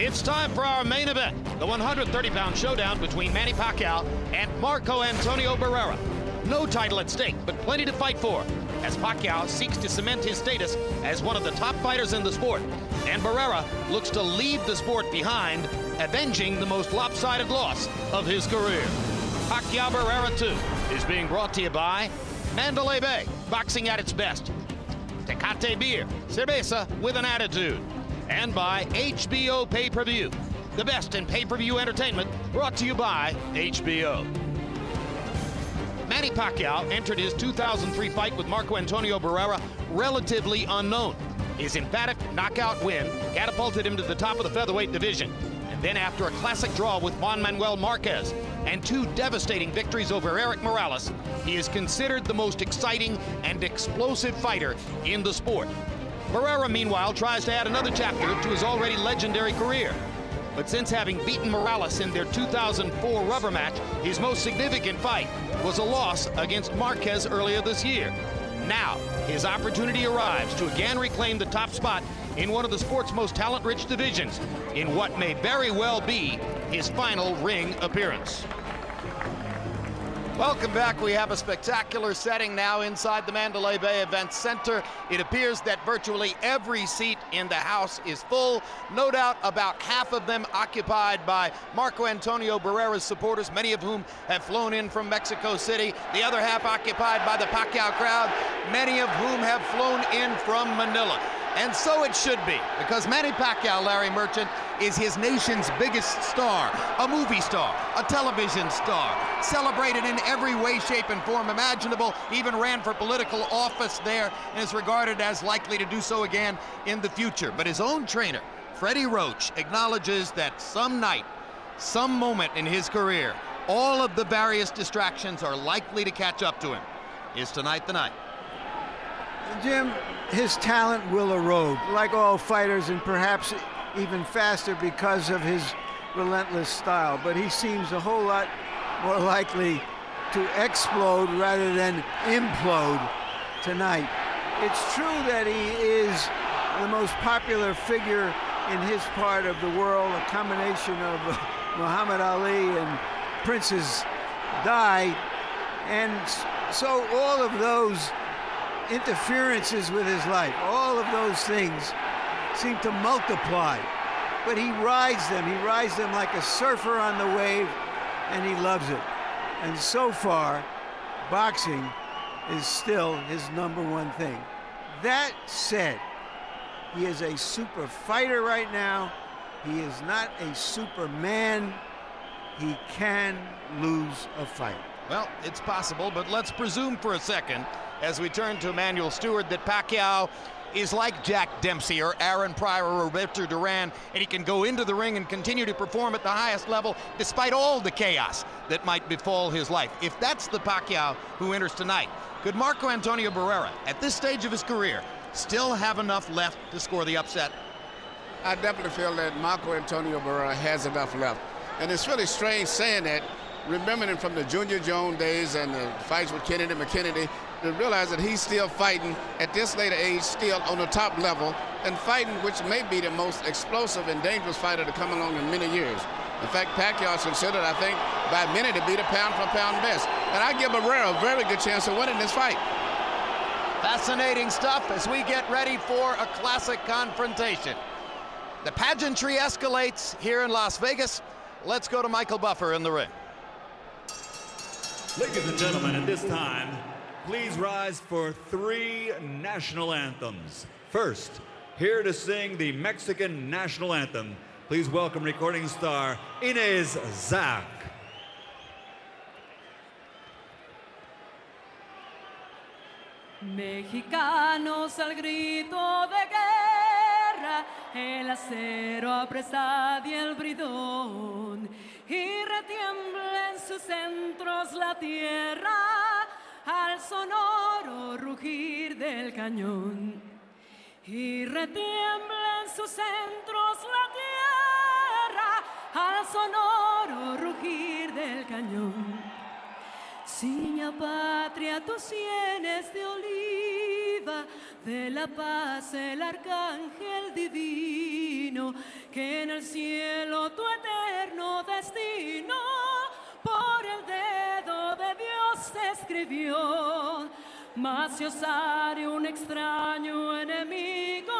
It's time for our main event, the 130-pound showdown between Manny Pacquiao and Marco Antonio Barrera. No title at stake, but plenty to fight for, as Pacquiao seeks to cement his status as one of the top fighters in the sport, and Barrera looks to leave the sport behind, avenging the most lopsided loss of his career. Pacquiao Barrera 2 is being brought to you by Mandalay Bay, boxing at its best. Tecate Beer, cerveza with an attitude. And by HBO Pay-Per-View, the best in pay-per-view entertainment, brought to you by HBO. Manny Pacquiao entered his 2003 fight with Marco Antonio Barrera relatively unknown. His emphatic knockout win catapulted him to the top of the featherweight division. And then after a classic draw with Juan Manuel Marquez and 2 devastating victories over Erik Morales, he is considered the most exciting and explosive fighter in the sport. Barrera, meanwhile, tries to add another chapter to his already legendary career. But since having beaten Morales in their 2004 rubber match, his most significant fight was a loss against Marquez earlier this year. Now, his opportunity arrives to again reclaim the top spot in one of the sport's most talent-rich divisions, in what may very well be his final ring appearance. Welcome back. We have a spectacular setting now inside the Mandalay Bay Event Center. It appears that virtually every seat in the house is full. No doubt about half of them occupied by Marco Antonio Barrera's supporters, many of whom have flown in from Mexico City. The other half occupied by the Pacquiao crowd, many of whom have flown in from Manila. And so it should be, because Manny Pacquiao, Larry Merchant, is his nation's biggest star, a movie star, a television star, celebrated in every way, shape, and form imaginable, even ran for political office there, and is regarded as likely to do so again in the future. But his own trainer, Freddie Roach, acknowledges that some night, some moment in his career, all of the various distractions are likely to catch up to him. Is tonight the night? Jim, his talent will erode, like all fighters, and perhaps even faster because of his relentless style. But he seems a whole lot more likely to explode rather than implode tonight. It's true that he is the most popular figure in his part of the world, a combination of Muhammad Ali and Princess Di, and so all of those interferences with his life, all of those things seem to multiply, but he rides them like a surfer on the wave, and he loves it. And so far, boxing is still his #1 thing. That said, he is a super fighter right now. He is not a superman. He can lose a fight. Well, it's possible, but let's presume for a second, as we turn to Emmanuel Stewart, that Pacquiao is like Jack Dempsey or Aaron Pryor or Roberto Duran, and he can go into the ring and continue to perform at the highest level despite all the chaos that might befall his life. If that's the Pacquiao who enters tonight, could Marco Antonio Barrera, at this stage of his career, still have enough left to score the upset? I definitely feel that Marco Antonio Barrera has enough left. And it's really strange saying that, remembering from the Junior Jones days and the fights with Kennedy McKennedy, to realize that he's still fighting at this later age, still on the top level, and fighting which may be the most explosive and dangerous fighter to come along in many years. In fact, Pacquiao is considered, I think, by many to be the pound-for-pound best. And I give Barrera a very good chance of winning this fight. Fascinating stuff as we get ready for a classic confrontation. The pageantry escalates here in Las Vegas. Let's go to Michael Buffer in the ring. Ladies and gentlemen, at this time, please rise for 3 national anthems. First, here to sing the Mexican national anthem, please welcome recording star Inez Zach. Mexicanos al grito de guerra, el acero apresad y el bridón, y retiembla en sus centros la tierra al sonoro rugir del cañón. Y retiembla en sus centros la tierra al sonoro rugir del cañón. Ciña patria tus sienes de oliva, arriba de la paz el arcángel divino, que en el cielo tu eterno destino por el dedo de Dios te escribió. Mas si osare un extraño enemigo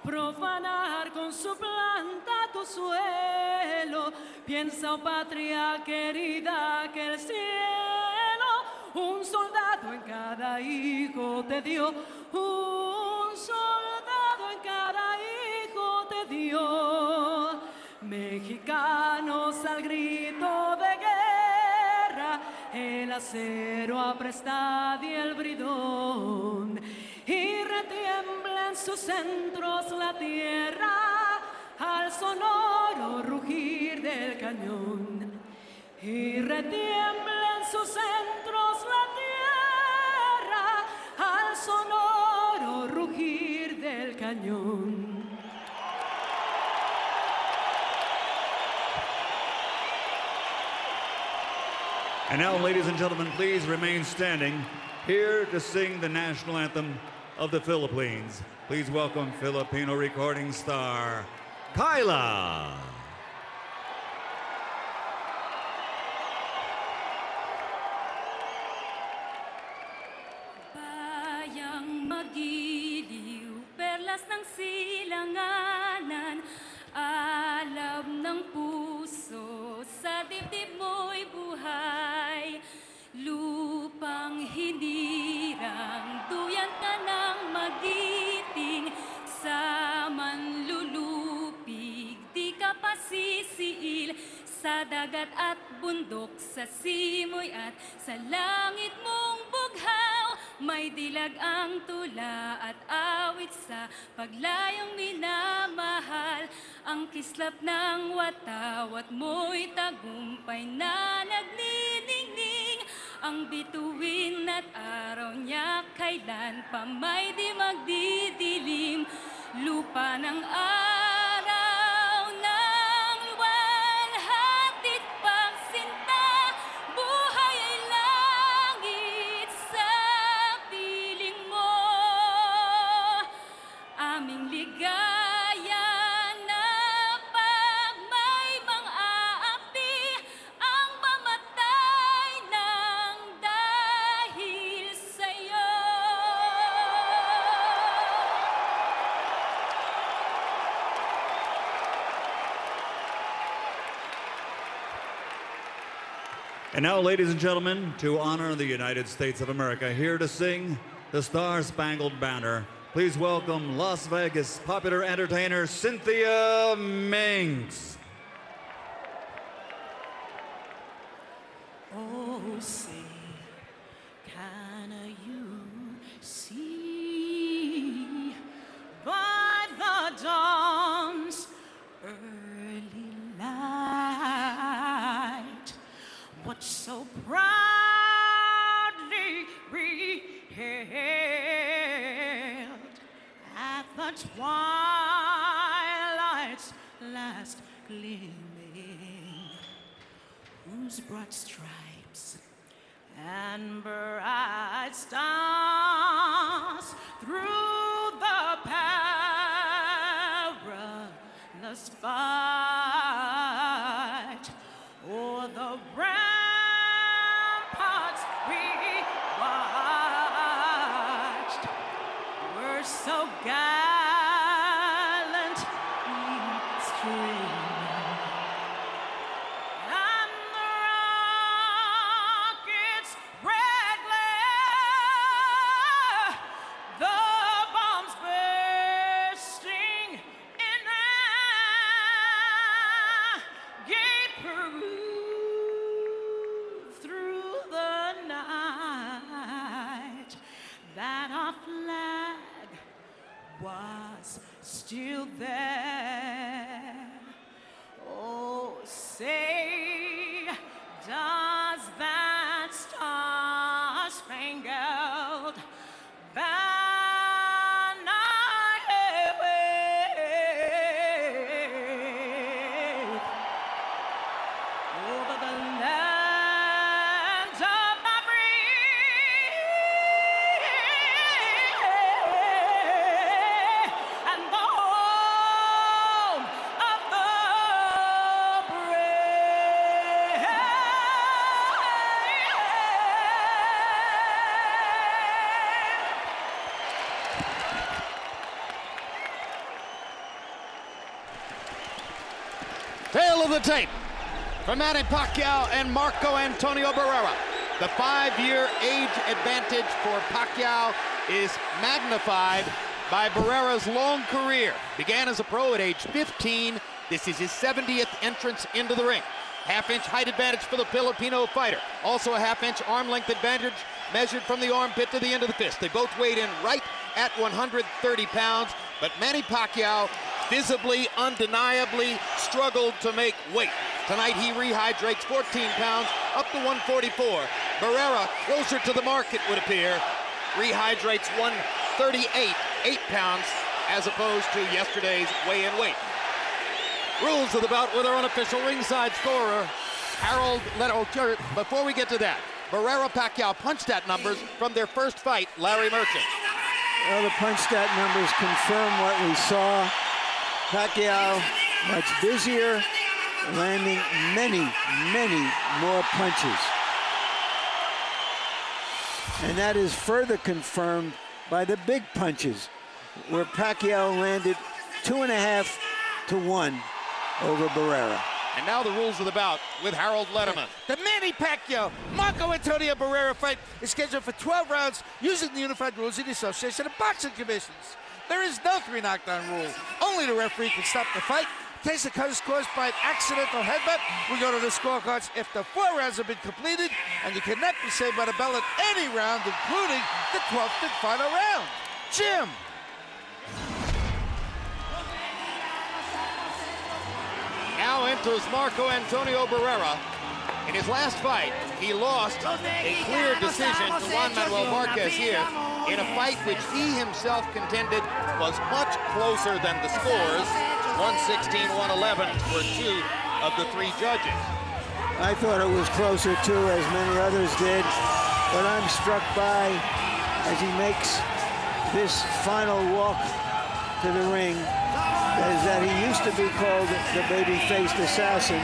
profanar con su planta tu suelo, piensa, oh patria querida, que el cielo un soldado en cada hijo te dio, un soldado en cada hijo te dio. Mexicanos al grito de guerra, el acero aprestad y el bridón, y retiembla en sus centros la tierra al sonoro rugir del cañón. Y retiembla en sus centros la tierra al sonoro rugir del cañón. And now, ladies and gentlemen, please remain standing. Here to sing the national anthem of the Philippines, please welcome Filipino recording star, Kyla. Bayang magiliw, perlas ng silanganan, alam ng puso, sa dibdib mo'y buhay. Lupang hinirang, duyan ka ng magiting, sa manlulupig, di ka pasisiil, sa dagat at bundok, sa simoy at sa langit mong bughaw, may dilag ang tula at awit sa paglayong minamahal, ang kislap ng watawat mo'y tagumpay na nagniningning, ang bituin at araw niya kailan pa may di magdidilim, lupa ng araw ng luwan, hatid pagsinta, buhay ay langit sa piling mo, aming ligaya na pag may mang-aapi, ang mamatay ng dahil sa'yo. And now, ladies and gentlemen, to honor the United States of America, here to sing the Star-Spangled Banner, please welcome Las Vegas popular entertainer Cynthia Minks. Oh, say, can you see by the dawn's early light what so proudly we hailed at the twilight's last gleaming, whose broad stripes and bright stars through the perilous fight o'er the ramparts we watched were so gallantly streaming. And the rocket's red glare, the bombs bursting in air, gave proof through the night that our flag was still there. Oh, say, does that star-spangled banner wave over the land of the free? the tape for Manny Pacquiao and Marco Antonio Barrera. The 5-year age advantage for Pacquiao is magnified by Barrera's long career. Began as a pro at age 15. This is his 70th entrance into the ring. Half-inch height advantage for the Filipino fighter. Also a half-inch arm length advantage measured from the armpit to the end of the fist. They both weighed in right at 130 pounds, but Manny Pacquiao visibly, undeniably struggled to make weight. Tonight he rehydrates 14 pounds up to 144. Barrera, closer to the mark it would appear, rehydrates 138, 8 pounds, as opposed to yesterday's weigh-in weight. Rules of the bout with our unofficial ringside scorer, Harold Leto. Before we get to that, Barrera-Pacquiao punch stat numbers from their first fight, Larry Merchant. Well, the punch stat numbers confirm what we saw. Pacquiao much busier, landing many, many more punches. And that is further confirmed by the big punches, where Pacquiao landed 2.5 to 1 over Barrera. And now the rules of the bout with Harold Letterman. The Manny Pacquiao Marco Antonio Barrera fight is scheduled for 12 rounds using the unified rules of the Association of Boxing Commissions. There is no 3 knockdown rule. Only the referee can stop the fight. In case the cut is caused by an accidental headbutt, we go to the scorecards if the 4 rounds have been completed, and you cannot be saved by the bell at any round, including the 12th and final round. Jim. Now enters Marco Antonio Barrera. In his last fight, he lost a clear decision to Juan Manuel Marquez here in a fight which he himself contended was much closer than the scores. 116-111 for 2 of the 3 judges. I thought it was closer too, as many others did, but I'm struck by, as he makes this final walk to the ring, is that he used to be called the baby-faced assassin.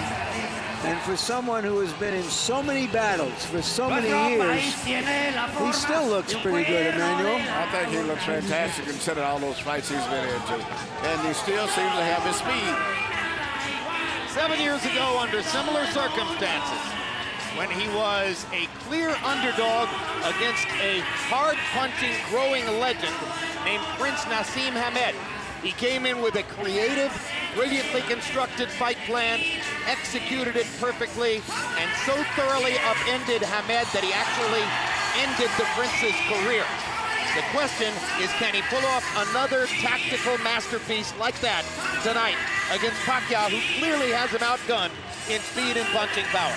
And for someone who has been in so many battles for so many years, he still looks pretty good, Emmanuel. I think he looks fantastic considering all those fights he's been into. And he still seems to have his speed. 7 years ago, under similar circumstances, when he was a clear underdog against a hard-punching, growing legend named Prince Nassim Hamed, he came in with a creative, brilliantly constructed fight plan, executed it perfectly, and so thoroughly upended Hamed that he actually ended the Prince's career. The question is, can he pull off another tactical masterpiece like that tonight against Pacquiao, who clearly has him outgunned in speed and punching power?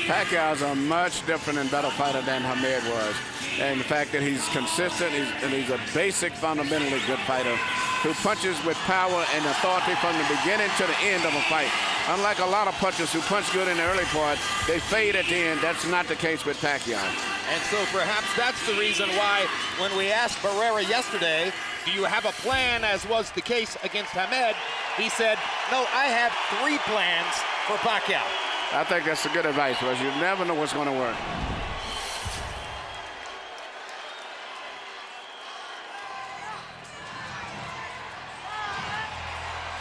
Pacquiao's a much different and better fighter than Hamed was. And the fact that he's consistent, he's a basic, fundamentally good fighter who punches with power and authority from the beginning to the end of a fight. Unlike a lot of punchers who punch good in the early part, they fade at the end. That's not the case with Pacquiao. And so perhaps that's the reason why when we asked Barrera yesterday, do you have a plan, as was the case against Hamed, he said, no, I have 3 plans for Pacquiao. I think that's a good advice, because you never know what's going to work.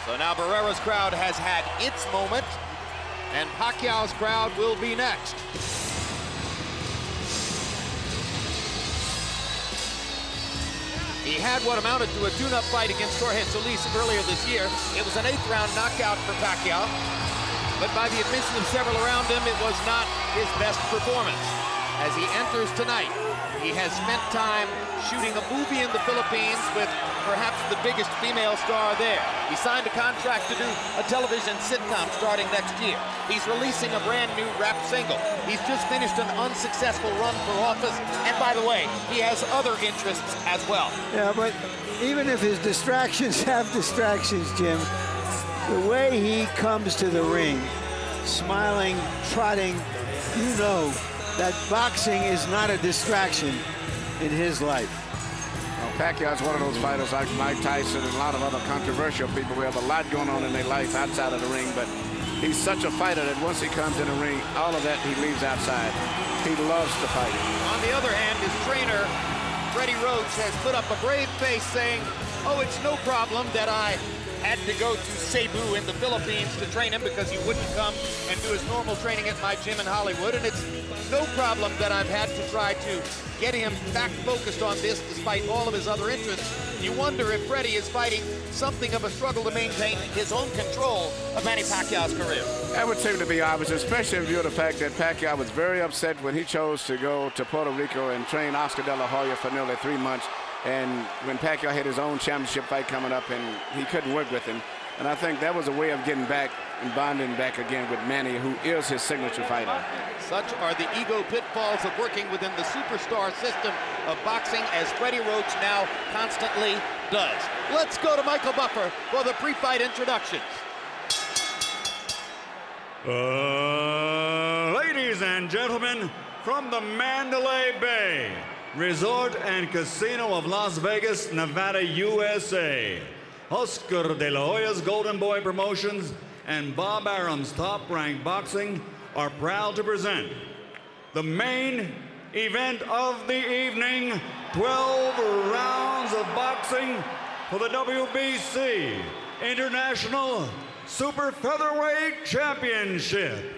So now Barrera's crowd has had its moment, and Pacquiao's crowd will be next. He had what amounted to a tune-up fight against Jorge Solis earlier this year. It was an 8th-round knockout for Pacquiao, but by the admission of several around him, it was not his best performance. As he enters tonight, he has spent time shooting a movie in the Philippines with perhaps the biggest female star there. He signed a contract to do a television sitcom starting next year. He's releasing a brand new rap single. He's just finished an unsuccessful run for office. And by the way, he has other interests as well. Yeah, but even if his distractions have distractions, Jim, the way he comes to the ring, smiling, trotting, you know that boxing is not a distraction in his life. Well, Pacquiao's one of those fighters like Mike Tyson and a lot of other controversial people who have a lot going on in their life outside of the ring, but he's such a fighter that once he comes in the ring, all of that he leaves outside. He loves to fight. On the other hand, his trainer, Freddie Roach, has put up a brave face saying, oh, it's no problem that I had to go to Cebu in the Philippines to train him because he wouldn't come and do his normal training at my gym in Hollywood. And it's no problem that I've had to try to get him back focused on this despite all of his other interests. You wonder if Freddie is fighting something of a struggle to maintain his own control of Manny Pacquiao's career. That would seem to be obvious, especially in view of the fact that Pacquiao was very upset when he chose to go to Puerto Rico and train Oscar De La Hoya for nearly 3 months. And when Pacquiao had his own championship fight coming up and he couldn't work with him. And I think that was a way of getting back and bonding back again with Manny, who is his signature fighter. Such are the ego pitfalls of working within the superstar system of boxing, as Freddie Roach now constantly does. Let's go to Michael Buffer for the pre-fight introductions. Ladies and gentlemen, from the Mandalay Bay Resort and Casino of Las Vegas, Nevada, USA, Oscar De La Hoya's Golden Boy Promotions and Bob Arum's Top Rank Boxing are proud to present the main event of the evening, 12 rounds of boxing for the WBC International Super Featherweight Championship.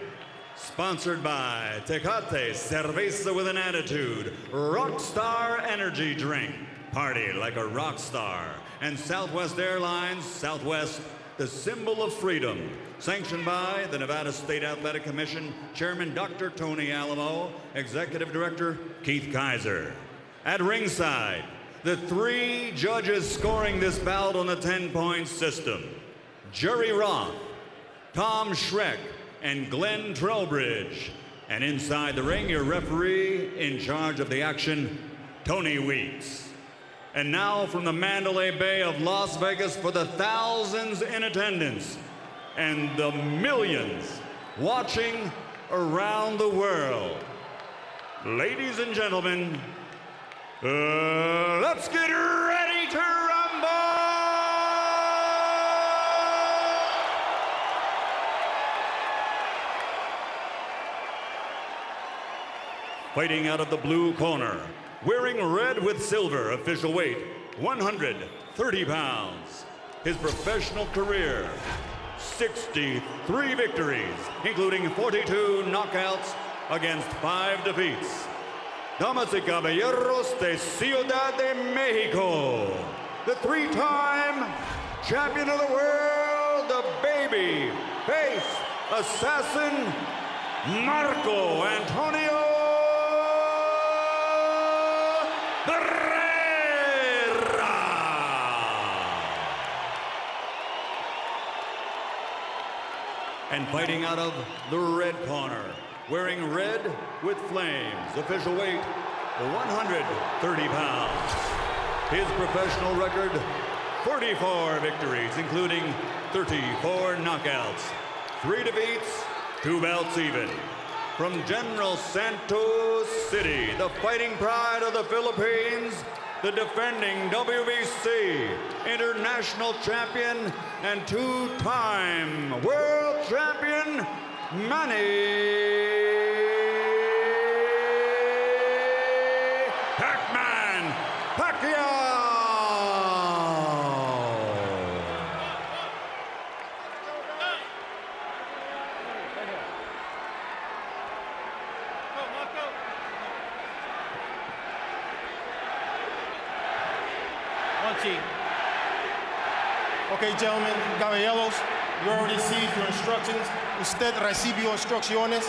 Sponsored by Tecate Cerveza with an Attitude, Rockstar Energy Drink, party like a rock star, and Southwest Airlines, Southwest, the symbol of freedom. Sanctioned by the Nevada State Athletic Commission, Chairman Dr. Tony Alamo, Executive Director Keith Kaiser. At ringside, the 3 judges scoring this bout on the 10-point system: Jerry Roth, Tom Schreck, and Glenn Trowbridge. And inside the ring, your referee in charge of the action, Tony Weeks. And now from the Mandalay Bay of Las Vegas, for the thousands in attendance and the millions watching around the world, ladies and gentlemen, let's get ready to rumble! Fighting out of the blue corner, wearing red with silver, official weight 130 pounds. His professional career, 63 victories, including 42 knockouts against 5 defeats. Damas y caballeros de Ciudad de Mexico, the 3-time champion of the world, the baby face assassin, Marco Antonio Barrera. And fighting out of the red corner, wearing red with flames, official weight 130 pounds. His professional record, 44 victories, including 34 knockouts, 3 defeats, 2 bouts even. From General Santos City, the fighting pride of the Philippines, the defending WBC international champion and 2-time world champion, Manny Pacquiao. Okay, gentlemen, caballeros, you already received your instructions. Usted recibió instrucciones.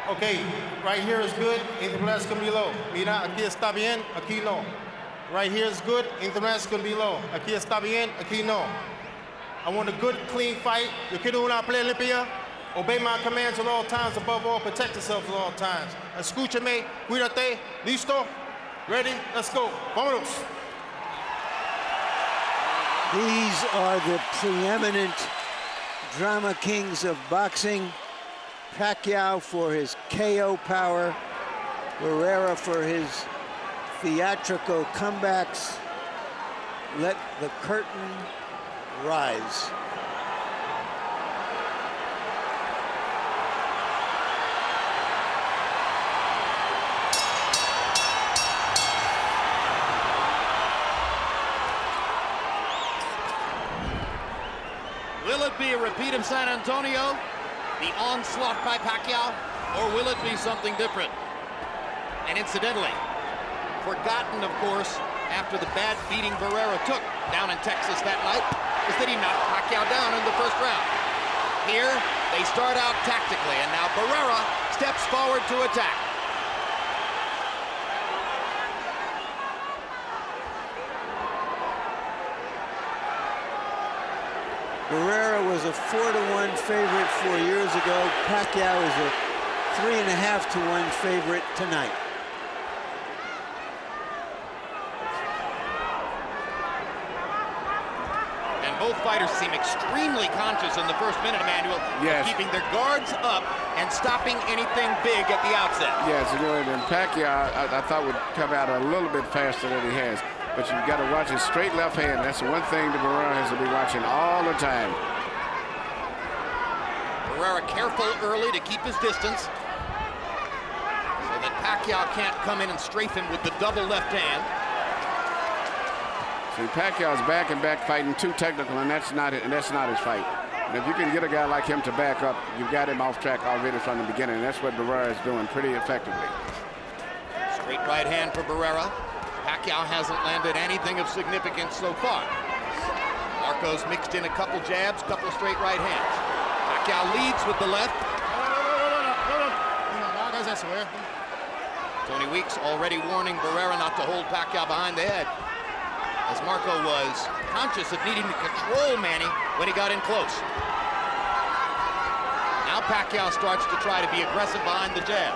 Okay, right here is good, internet can be low. Mira, aquí está bien, aquí no. Right here is good, internet can be low. Aquí está bien, aquí no. I want a good, clean fight. Yo quiero una pelea limpia. Obey my commands at all times, above all, protect yourself at all times. Escúchame, cuídate, listo, ready, let's go. Vámonos. These are the preeminent drama kings of boxing. Pacquiao for his KO power, Barrera for his theatrical comebacks. Let the curtain rise. Will it be a repeat of San Antonio, the onslaught by Pacquiao, or will it be something different? And incidentally, forgotten, of course, after the bad beating Barrera took down in Texas that night, is that he knocked Pacquiao down in the first round. Here, they start out tactically, and now Barrera steps forward to attack. Barrera was a 4-to-1 favorite 4 years ago. Pacquiao is a 3.5-to-1 favorite tonight. And both fighters seem extremely conscious in the first minute, Emmanuel, Yes. of keeping their guards up and stopping anything big at the outset. Yes, and Pacquiao, I thought would come out a little bit faster than he has. But you've got to watch his straight left hand. That's the one thing that Barrera has to be watching all the time. Barrera careful early to keep his distance so that Pacquiao can't come in and strafe him with the double left hand. See, Pacquiao's back and back fighting too technical, and that's not his fight. And if you can get a guy like him to back up, you've got him off track already from the beginning. And that's what Barrera is doing pretty effectively. Straight right hand for Barrera. Pacquiao hasn't landed anything of significance so far. Marco's mixed in a couple jabs, couple straight right hands. Pacquiao leads with the left. Tony Weeks already warning Barrera not to hold Pacquiao behind the head, as Marco was conscious of needing to control Manny when he got in close. Now Pacquiao starts to try to be aggressive behind the jab.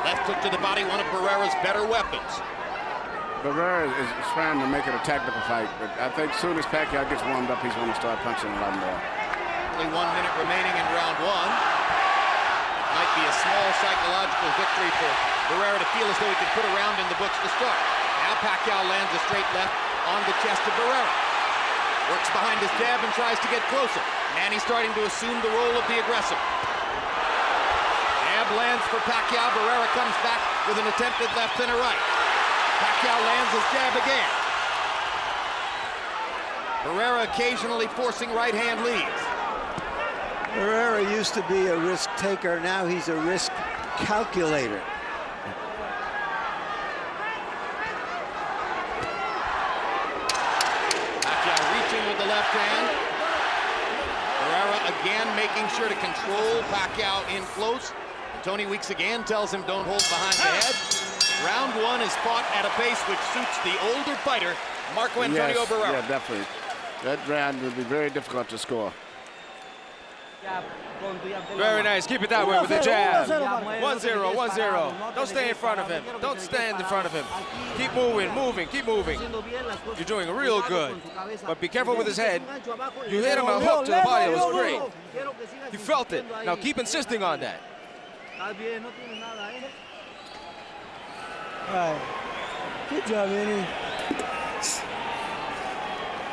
Left hook to the body, one of Barrera's better weapons. Barrera is trying to make it a tactical fight, but I think as soon as Pacquiao gets warmed up, he's going to start punching a lot more. Only 1 minute remaining in round one. Might be a small psychological victory for Barrera to feel as though he could put a round in the books to start. Now Pacquiao lands a straight left on the chest of Barrera. Works behind his jab and tries to get closer. Manny starting to assume the role of the aggressor. Jab lands for Pacquiao. Barrera comes back with an attempted left and a right. Pacquiao lands his jab again. Barrera occasionally forcing right hand leads. Barrera used to be a risk taker. Now he's a risk calculator. Pacquiao reaching with the left hand. Barrera again making sure to control Pacquiao in close. Tony Weeks again tells him don't hold behind the head. Round one is fought at a pace which suits the older fighter, Marco Antonio Barrera. Yeah, definitely. That round would be very difficult to score. Very nice. Keep it that way with the jab. 1-0, 1-0. Don't stay in front of him. Don't stand in front of him. Keep moving, keep moving. You're doing real good. But be careful with his head. You hit him a hook to the body. It was great. You felt it. Now keep insisting on that. All right. Good job, Manny.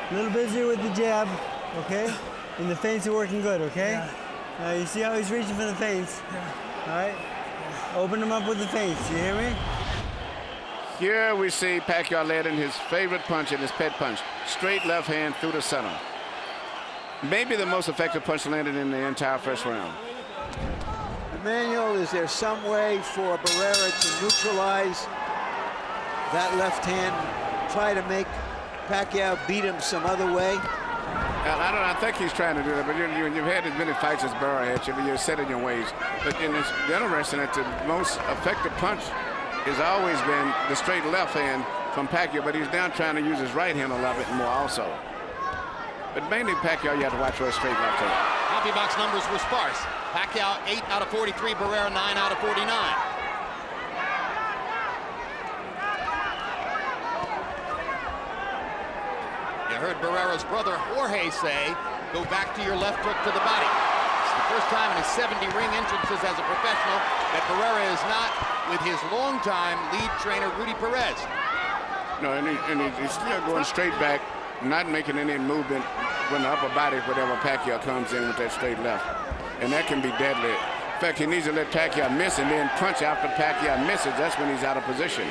A little busier with the jab, okay? And the feints are working good, okay? Yeah. Now you see how he's reaching for the feints? Yeah. All right? Open him up with the feints, you hear me? Here we see Pacquiao landing his favorite punch in his pet punch. Straight left hand through the center. Maybe the most effective punch landed in the entire first round. Emmanuel, is there some way for Barrera to neutralize that left hand, try to make Pacquiao beat him some other way? I think he's trying to do that, but you've had as many fights as Barrera had, you're set in your ways. But it's interesting that the most effective punch has always been the straight left hand from Pacquiao, but he's now trying to use his right hand a little bit more also. But mainly Pacquiao, you have to watch for a straight left hand. Copy box numbers were sparse. Pacquiao 8 out of 43, Barrera 9 out of 49. You heard Barrera's brother Jorge say, go back to your left hook to the body. It's the first time in his 70 ring entrances as a professional that Barrera is not with his longtime lead trainer, Rudy Perez. No, and he's still going straight back, not making any movement when the upper body, whatever Pacquiao comes in with that straight left. And that can be deadly. In fact, he needs to let Pacquiao miss and then punch after Pacquiao misses. That's when he's out of position.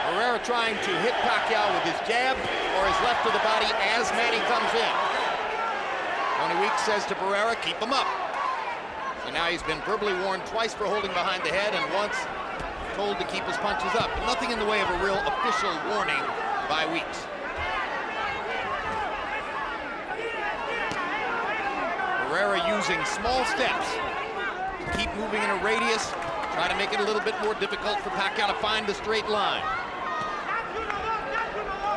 Barrera trying to hit Pacquiao with his jab or his left to the body as Manny comes in. Tony Weeks says to Barrera, keep him up. So now he's been verbally warned twice for holding behind the head and once told to keep his punches up. But nothing in the way of a real official warning by Weeks. Barrera using small steps to keep moving in a radius, try to make it a little bit more difficult for Pacquiao to find the straight line.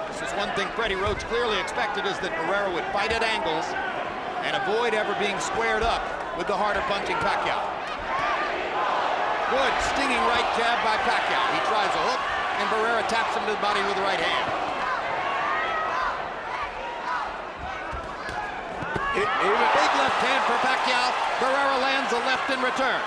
This is one thing Freddie Roach clearly expected, is that Barrera would fight at angles and avoid ever being squared up with the harder punching Pacquiao. Good stinging right jab by Pacquiao. He tries a hook, and Barrera taps him to the body with the right hand. Big left hand for Pacquiao. Barrera lands a left in return.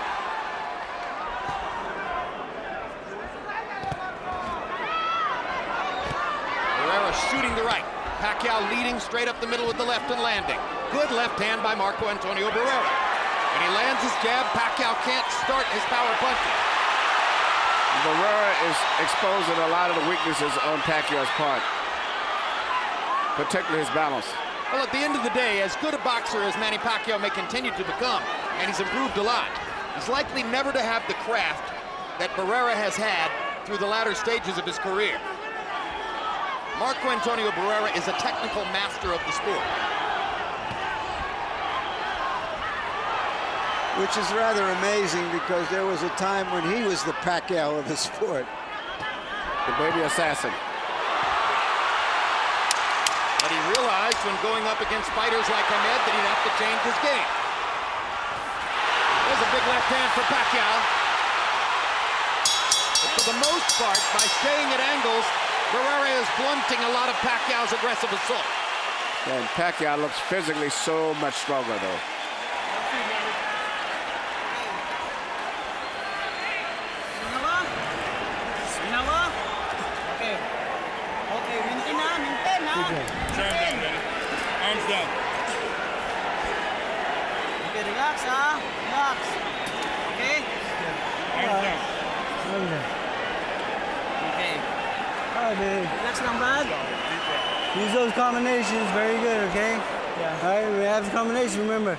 Barrera shooting the right. Pacquiao leading straight up the middle with the left and landing. Good left hand by Marco Antonio Barrera. When he lands his jab, Pacquiao can't start his power punching. Barrera is exposing a lot of the weaknesses on Pacquiao's part, particularly his balance. Well, at the end of the day, as good a boxer as Manny Pacquiao may continue to become, and he's improved a lot, he's likely never to have the craft that Barrera has had through the latter stages of his career. Marco Antonio Barrera is a technical master of the sport. Which is rather amazing, because there was a time when he was the Pacquiao of the sport. The baby assassin. But he realized when going up against fighters like Ahmed that he'd have to change his game. There's a big left hand for Pacquiao. But for the most part, by staying at angles, Barrera is blunting a lot of Pacquiao's aggressive assault. And Pacquiao looks physically so much stronger, though. Turn down, man. Arms down. Okay, relax, relax. Okay? Arms down. Okay. All right, babe. Relax lang, bud. Use those combinations. Very good, okay? Yeah. All right, we have the combination, remember.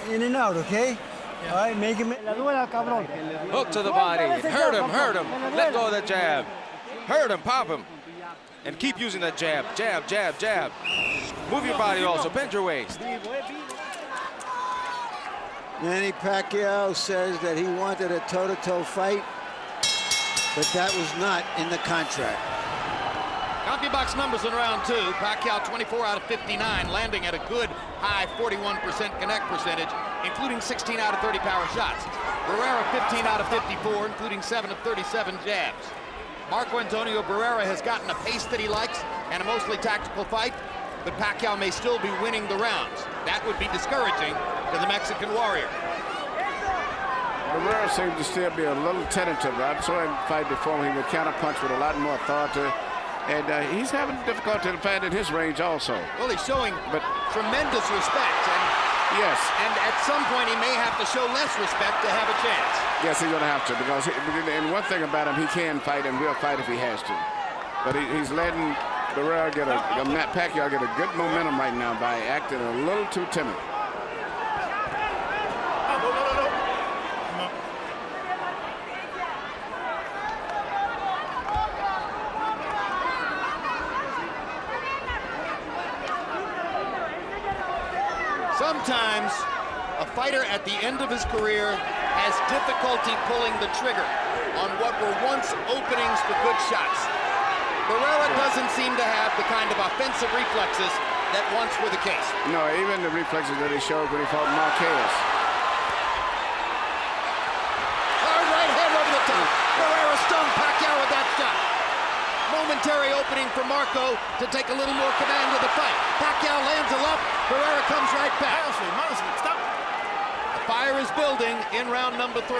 In and out, okay? Yeah. All right, make him. Hook to the body. Hurt him, hurt him. Let go of the jab. Hurt him, pop him. And keep using that jab. Jab, jab, jab. Move your body also. Bend your waist. Manny Pacquiao says that he wanted a toe-to-toe fight, but that was not in the contract. CompuBox numbers in round two. Pacquiao 24 out of 59, landing at a good high 41% connect percentage, including 16 out of 30 power shots. Barrera 15 out of 54, including 7 of 37 jabs. Marco Antonio Barrera has gotten a pace that he likes and a mostly tactical fight, but Pacquiao may still be winning the rounds. That would be discouraging to the Mexican warrior. Barrera seems to still be a little tentative. I saw him fight before. He would counterpunch with a lot more authority. And he's having difficulty finding his range also. Well, he's showing tremendous respect. Yes. And at some point, he may have to show less respect to have a chance. Yes, he's going to have to, because and one thing about him, he can fight and will fight if he has to. But he's letting Barrera get Pacquiao get a good momentum right now by acting a little too timid. Sometimes a fighter at the end of his career has difficulty pulling the trigger on what were once openings for good shots. Barrera doesn't seem to have the kind of offensive reflexes that once were the case. No, even the reflexes that he showed when he fought Marquez. Hard right hand over the top. Barrera stung Pacquiao with that shot. Momentary opening for Marco to take a little more command of the fight. Pacquiao lands a left. Barrera comes right back. Stop. The fire is building in round number 3.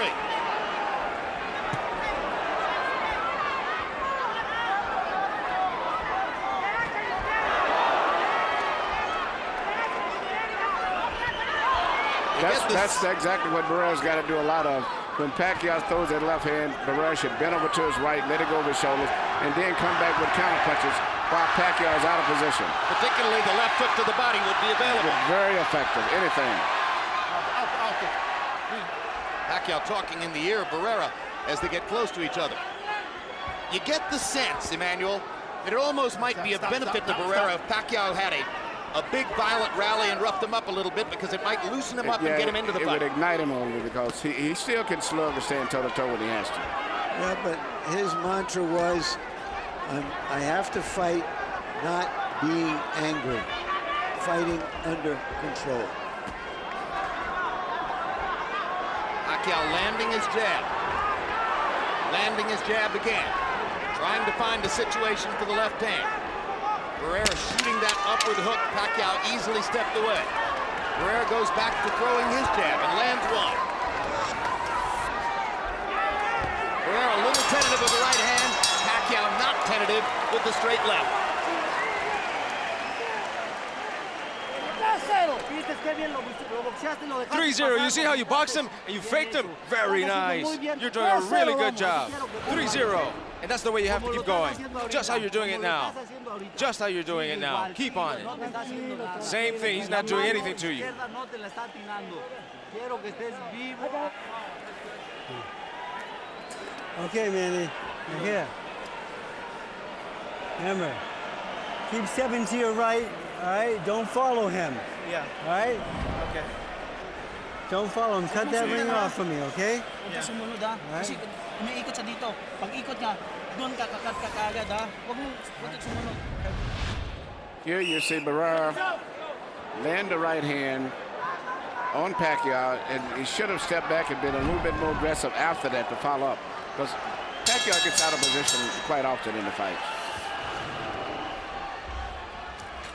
That's exactly what Barrera's got to do a lot of. When Pacquiao throws that left hand, Barrera should bend over to his right, let it go over his shoulders, and then come back with counter punches while Pacquiao is out of position. Particularly the left hook to the body would be available. Very effective, anything. Pacquiao talking in the ear of Barrera as they get close to each other. You get the sense, Emmanuel, that it almost might be a benefit to Barrera if Pacquiao had a big violent rally and roughed him up a little bit, because it might loosen him up and get him into the fight. It would ignite him only because he still can slug and stand toe-to-toe when he has to. Yeah, but his mantra was, I have to fight not being angry, fighting under control. Pacquiao landing his jab. Landing his jab again. Trying to find a situation for the left hand. Barrera shooting that upward hook. Pacquiao easily stepped away. Barrera goes back to throwing his jab and lands one. Barrera a little tentative with the right hand. Pacquiao not tentative with the straight left. 3-0. You see how you boxed him and you faked him? Very nice. You're doing a really good job. 3-0. And that's the way you have to keep going. Just how you're doing it now. Just how you're doing it now. Keep on it. Same thing. He's not doing anything to you. Okay, Manny. You're here. Remember, keep stepping to your right. All right? Don't follow him. Yeah. All right? Okay. Don't follow him. Cut that ring off for me, okay? Huwag ka sumunod, ha? Kasi umiikot siya dito. Pag ikot niya, doon ka kakat ka kaagad, ha? Huwag ka sumunod. Here you see Barrera land the right hand on Pacquiao, and he should have stepped back and been a little bit more aggressive after that to follow up, because Pacquiao gets out of position quite often in the fight.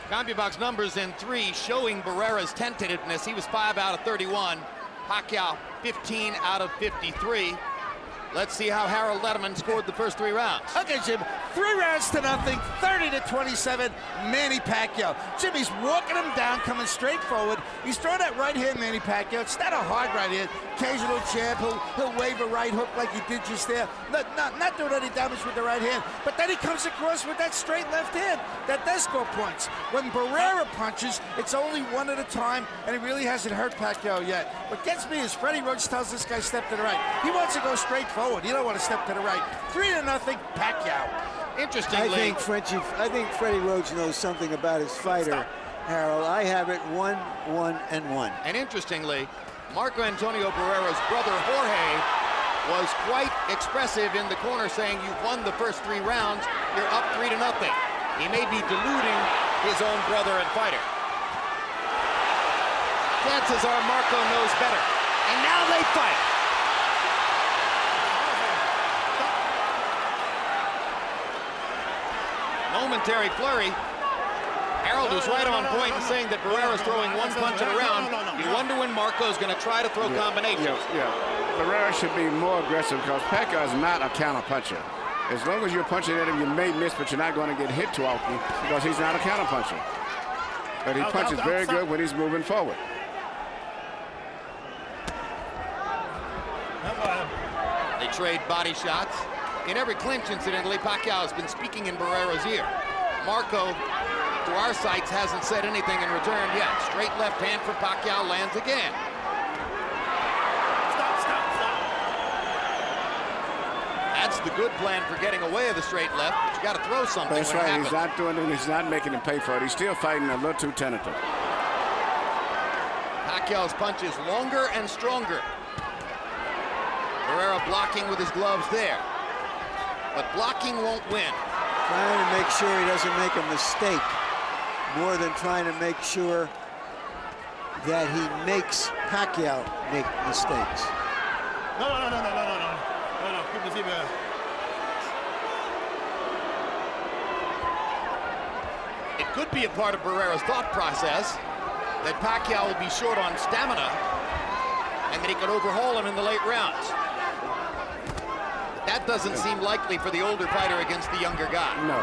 CompuBox numbers in 3 showing Barrera's tentativeness. He was 5 out of 31. Pacquiao 15 out of 53. Let's see how Harold Letterman scored the first 3 rounds. Okay, Jim, 3 rounds to nothing, 30-27, Manny Pacquiao. Jimmy's walking him down, coming straight forward. He's throwing that right hand, Manny Pacquiao. It's not a hard right hand. Occasional jab, he'll wave a right hook like he did just there. Not doing any damage with the right hand, but then he comes across with that straight left hand. That does score points. When Barrera punches, it's only one at a time, and he really hasn't hurt Pacquiao yet. What gets me is Freddie Roach tells this guy step to the right. He wants to go straight forward. You don't want to step to the right. 3-0, Pacquiao. Interestingly, I think Freddie Roach knows something about his fighter, Harold. I have it 1-1-1. And interestingly, Marco Antonio Barrera's brother Jorge was quite expressive in the corner, saying, "You've won the first 3 rounds. You're up 3-0." He may be deluding his own brother and fighter. Chances are Marco knows better. And now they fight. Momentary flurry. Harold was right on point in saying that Barrera's throwing one punch in a round. You wonder when Marco's going to try to throw combinations. Yeah. Barrera should be more aggressive because Pacquiao is not a counter puncher. As long as you're punching at him, you may miss, but you're not going to get hit too often because he's not a counter puncher. But he punches very good when he's moving forward. They trade body shots. In every clinch, incidentally, Pacquiao has been speaking in Barrera's ear. Marco, to our sights, hasn't said anything in return yet. Straight left hand for Pacquiao lands again. Stop. That's the good plan for getting away of the straight left, but you got to throw something. That's when it right. happens. He's not doing it. He's not making him pay for it. He's still fighting a little too tentative. Pacquiao's punch is longer and stronger. Barrera blocking with his gloves there. But blocking won't win. Trying to make sure he doesn't make a mistake more than trying to make sure that he makes Pacquiao make mistakes. No. Keep the zebra. It could be a part of Barrera's thought process that Pacquiao will be short on stamina and that he could overhaul him in the late rounds. That doesn't seem likely for the older fighter against the younger guy. No.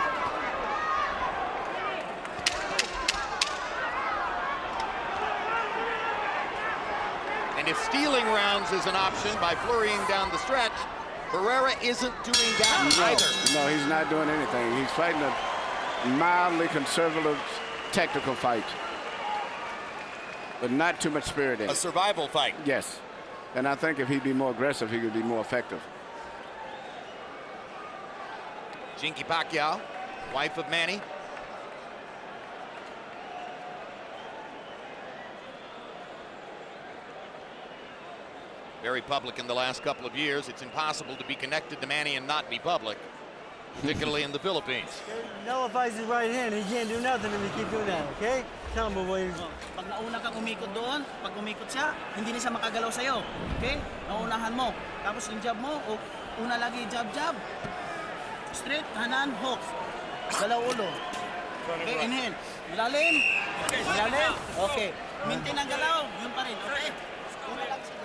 And if stealing rounds is an option by flurrying down the stretch, Barrera isn't doing that either. No, he's not doing anything. He's fighting a mildly conservative, technical fight, but not too much spirit in it. A survival fight. Yes. And I think if he'd be more aggressive, he could be more effective. Manny Pacquiao, wife of Manny. Very public in the last couple of years. It's impossible to be connected to Manny and not be public, particularly in the Philippines. Nullifies his right hand. He can't do nothing if he keep doing that, okay? Tell him, boy. Pag nauna kang umikot doon, pag umikot siya, hindi na siya makagalaw sa'yo. Okay? Naunahan mo. Tapos yung jab mo, una lagi jab. Straight, kanan, hook. Galaw ulo. Okay, inhale. Lalim. Lalim. Okay. Maintain ang galaw. Yun pa rin. Okay? Una lang siya.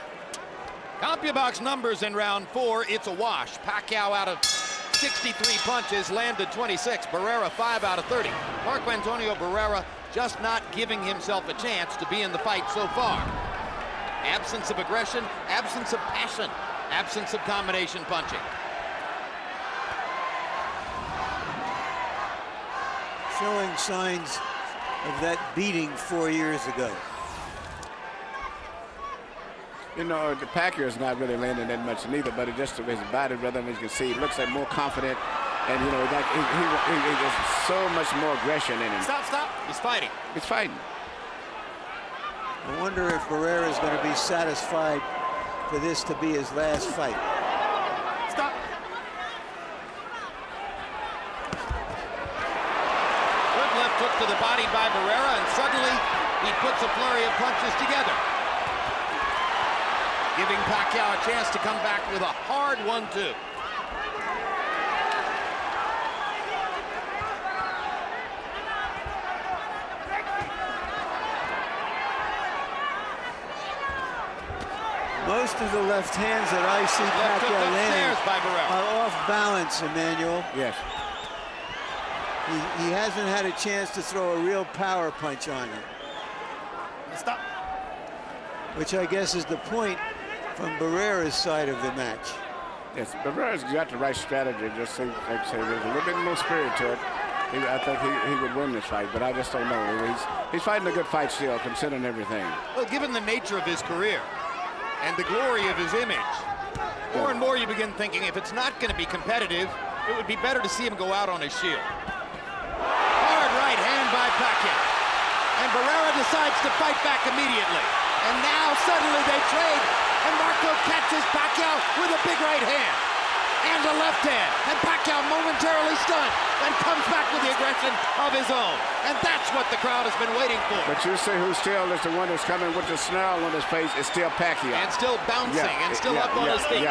CompuBox numbers in round 4. It's a wash. Pacquiao out of 63 punches, landed 26. Barrera 5 out of 30. Marco Antonio Barrera just not giving himself a chance to be in the fight so far. Absence of aggression, absence of passion, absence of combination punching. Showing signs of that beating 4 years ago. You know, the Pacquiao's not really landing that much neither, but it just his body, rather than you can see, he looks like more confident, and you know, like he has so much more aggression in him. Stop. He's fighting. He's fighting. I wonder if Barrera is going to be satisfied for this to be his last fight. Stop. Good left hook to the body by Barrera, and suddenly he puts a flurry of punches together, giving Pacquiao a chance to come back with a hard 1-2. Most of the left hands that I see Pacquiao landing are off balance, Emmanuel. Yes. He hasn't had a chance to throw a real power punch on it. Stop. Which I guess is the point from Barrera's side of the match. Yes, Barrera's got the right strategy. Just like I say, there's a little bit more spirit to it. I think he would win this fight, but I just don't know. He's fighting a good fight still, considering everything. Well, given the nature of his career and the glory of his image, more and more you begin thinking if it's not going to be competitive, it would be better to see him go out on his shield. Hard right hand by Pacquiao. And Barrera decides to fight back immediately. And now suddenly they trade, and Marco catches Pacquiao with a big right hand and a left hand. And Pacquiao momentarily stunned, then comes back with the aggression of his own. And that's what the crowd has been waiting for. But you see who still is the one that's coming with the snarl on his face is still Pacquiao. And still bouncing and still up on his feet.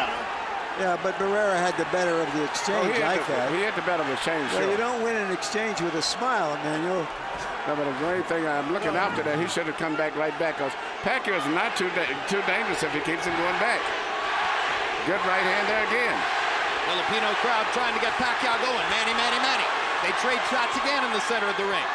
Yeah, but Barrera had the better of the exchange, I thought. He had the better of the exchange. Well, you don't win an exchange with a smile, Emmanuel. No, but the great thing, I'm looking after that, he should have come back right back, because Pacquiao is not too dangerous if he keeps him going back. Good right hand there again. Filipino crowd trying to get Pacquiao going. Manny. They trade shots again in the center of the ring.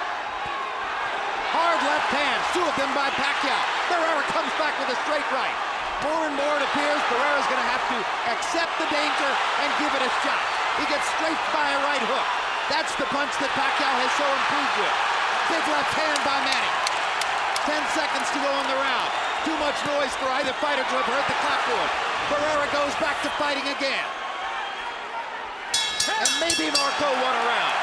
Hard left hands, 2 of them by Pacquiao. Barrera comes back with a straight right. More and more it appears Barrera's going to have to accept the danger and give it a shot. He gets strafed by a right hook. That's the punch that Pacquiao has so improved with. Big left hand by Manny. 10 seconds to go in the round. Too much noise for either fighter to have heard the clapboard. Barrera goes back to fighting again. And maybe Marco won a round.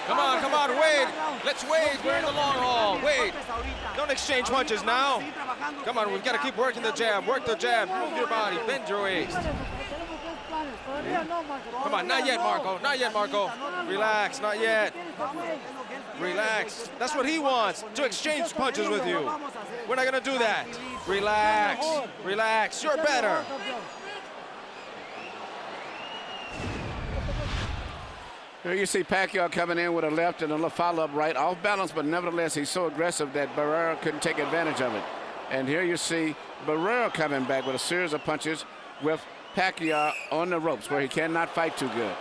Come on, Wade. Let's Wade. We're in the long haul. Wade, don't exchange punches now. Come on, we've got to keep working the jab. Work the jab. Move your body. Bend your waist. Come on, not yet, Marco. Not yet, Marco. Relax, not yet. Relax. That's what he wants, to exchange punches with you. We're not going to do that. Relax. Relax. You're better. Here you see Pacquiao coming in with a left and a little follow-up right, off balance, but nevertheless he's so aggressive that Barrera couldn't take advantage of it. And here you see Barrera coming back with a series of punches with Pacquiao on the ropes where he cannot fight too good.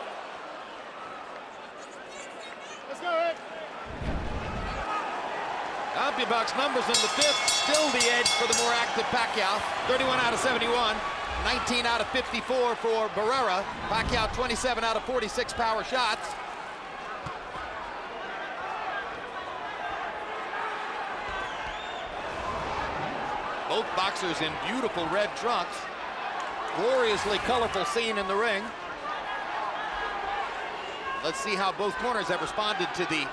CompuBox numbers in the 5th. still the edge for the more active Pacquiao. 31 out of 71, 19 out of 54 for Barrera. Pacquiao 27 out of 46 power shots. Both boxers in beautiful red trunks. Gloriously colorful scene in the ring. Let's see how both corners have responded to the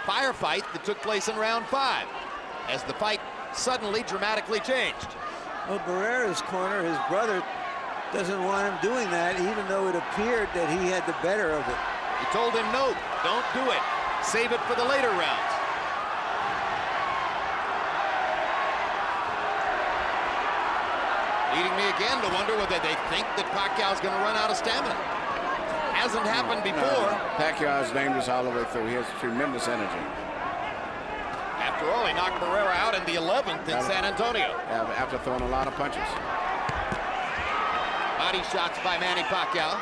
firefight that took place in round 5, as the fight suddenly dramatically changed. Well, Barrera's corner, his brother, doesn't want him doing that, even though it appeared that he had the better of it. He told him, no, don't do it. Save it for the later rounds. Leading me again to wonder whether they think that Pacquiao's going to run out of stamina. Hasn't happened before. No, Pacquiao is dangerous all the way through. He has tremendous energy. After all, he knocked Barrera out in the 11th in San Antonio. After throwing a lot of punches. Body shots by Manny Pacquiao.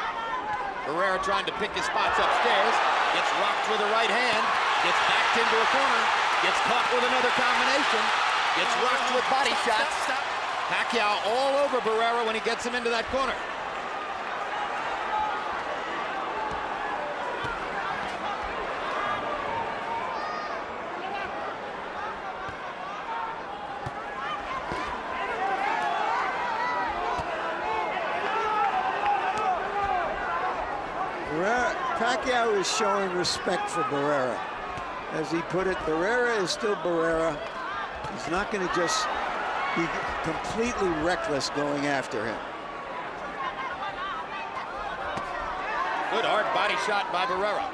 Barrera trying to pick his spots upstairs. Gets rocked with a right hand. Gets backed into a corner. Gets caught with another combination. Gets rocked with body shots. Pacquiao all over Barrera when he gets him into that corner. Pacquiao is showing respect for Barrera. As he put it, Barrera is still Barrera. He's not going to just be completely reckless going after him. Good hard body shot by Barrera.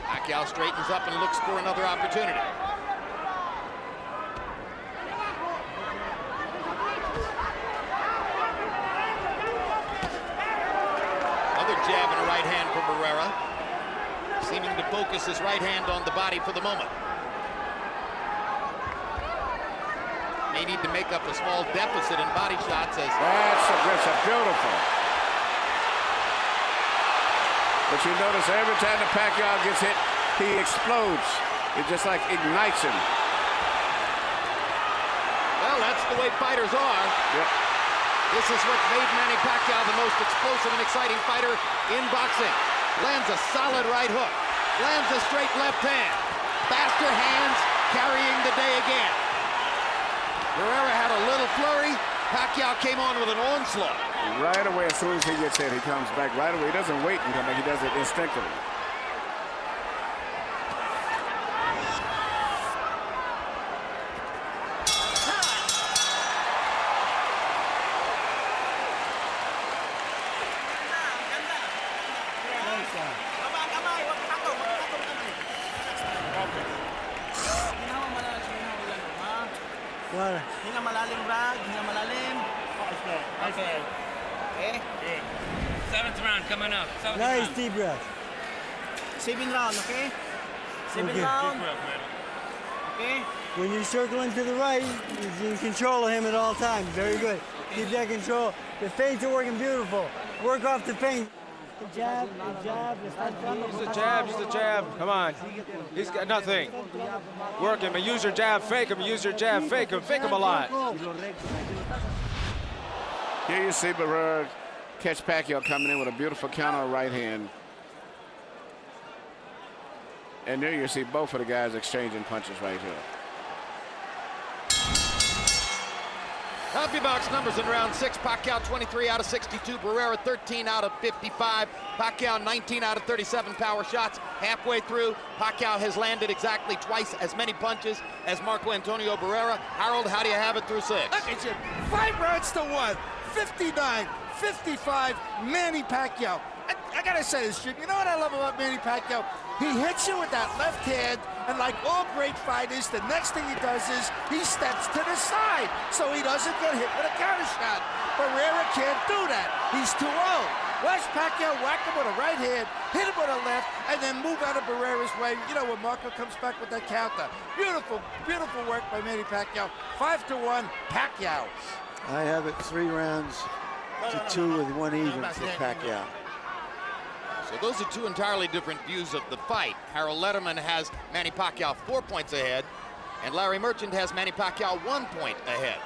Pacquiao straightens up and looks for another opportunity. Another jab and a right hand for Barrera, seeming to focus his right hand on the body for the moment. May need to make up a small deficit in body shots as... That's aggressive, beautiful. But you notice every time the Pacquiao gets hit, he explodes. It just like ignites him. Well, that's the way fighters are. Yep. This is what's made Manny Pacquiao the most explosive and exciting fighter in boxing. Lands a solid right hook. Lands a straight left hand. Faster hands carrying the day again. Barrera had a little flurry. Pacquiao came on with an onslaught. Right away, as soon as he gets hit, he comes back right away. He doesn't wait and come back. He does it instinctively. Hinga malalim, Brad. Hinga malalim. Okay. Okay. 7th round coming up. Nice deep breath. 7 round, okay? 7 Okay. round. Okay? When you're circling to the right, you're in control of him at all times. Very good. Keep that control. The feints are working beautiful. Work off the feint. The jab, the jab. Use the jab, use the jab. Come on. He's got nothing. Work him and use your jab, fake him, use your jab, fake him a lot. Here you see Barrera catch Pacquiao coming in with a beautiful counter right hand. And there you see both of the guys exchanging punches right here. Happy box numbers in round 6. Pacquiao 23 out of 62. Barrera 13 out of 55. Pacquiao 19 out of 37 power shots. Halfway through, Pacquiao has landed exactly twice as many punches as Marco Antonio Barrera. Harold, how do you have it through 6? Look at you. 5 rounds to 1. 59-55, Manny Pacquiao. I gotta say this, Jim. You know what I love about Manny Pacquiao? He hits you with that left hand, and like all great fighters, the next thing he does is he steps to the side so he doesn't get hit with a counter shot. Barrera can't do that. He's too old. Watch Pacquiao whack him with a right hand, hit him with a left, and then move out of Barrera's way. You know, when Marco comes back with that counter. Beautiful, beautiful work by Manny Pacquiao. 5-1, Pacquiao. I have it 3 rounds to 2 with 1 even for Pacquiao. So those are 2 entirely different views of the fight. Harold Letterman has Manny Pacquiao 4 points ahead, And Larry Merchant has Manny Pacquiao 1 point ahead.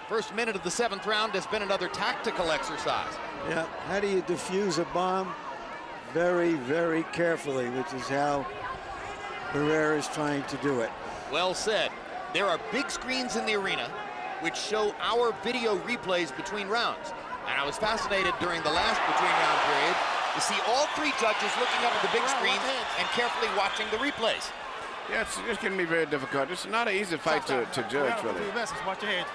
First minute of the 7th round has been another tactical exercise. Yeah, how do you defuse a bomb? Very, very carefully, which is how Barrera is trying to do it. Well said. There are big screens in the arena which show our video replays between rounds. And I was fascinated during the last between-round period to see all 3 judges looking up at the big screens and carefully watching the replays. Yeah, it's going to be very difficult. It's not an easy fight to judge, really. Watch your head.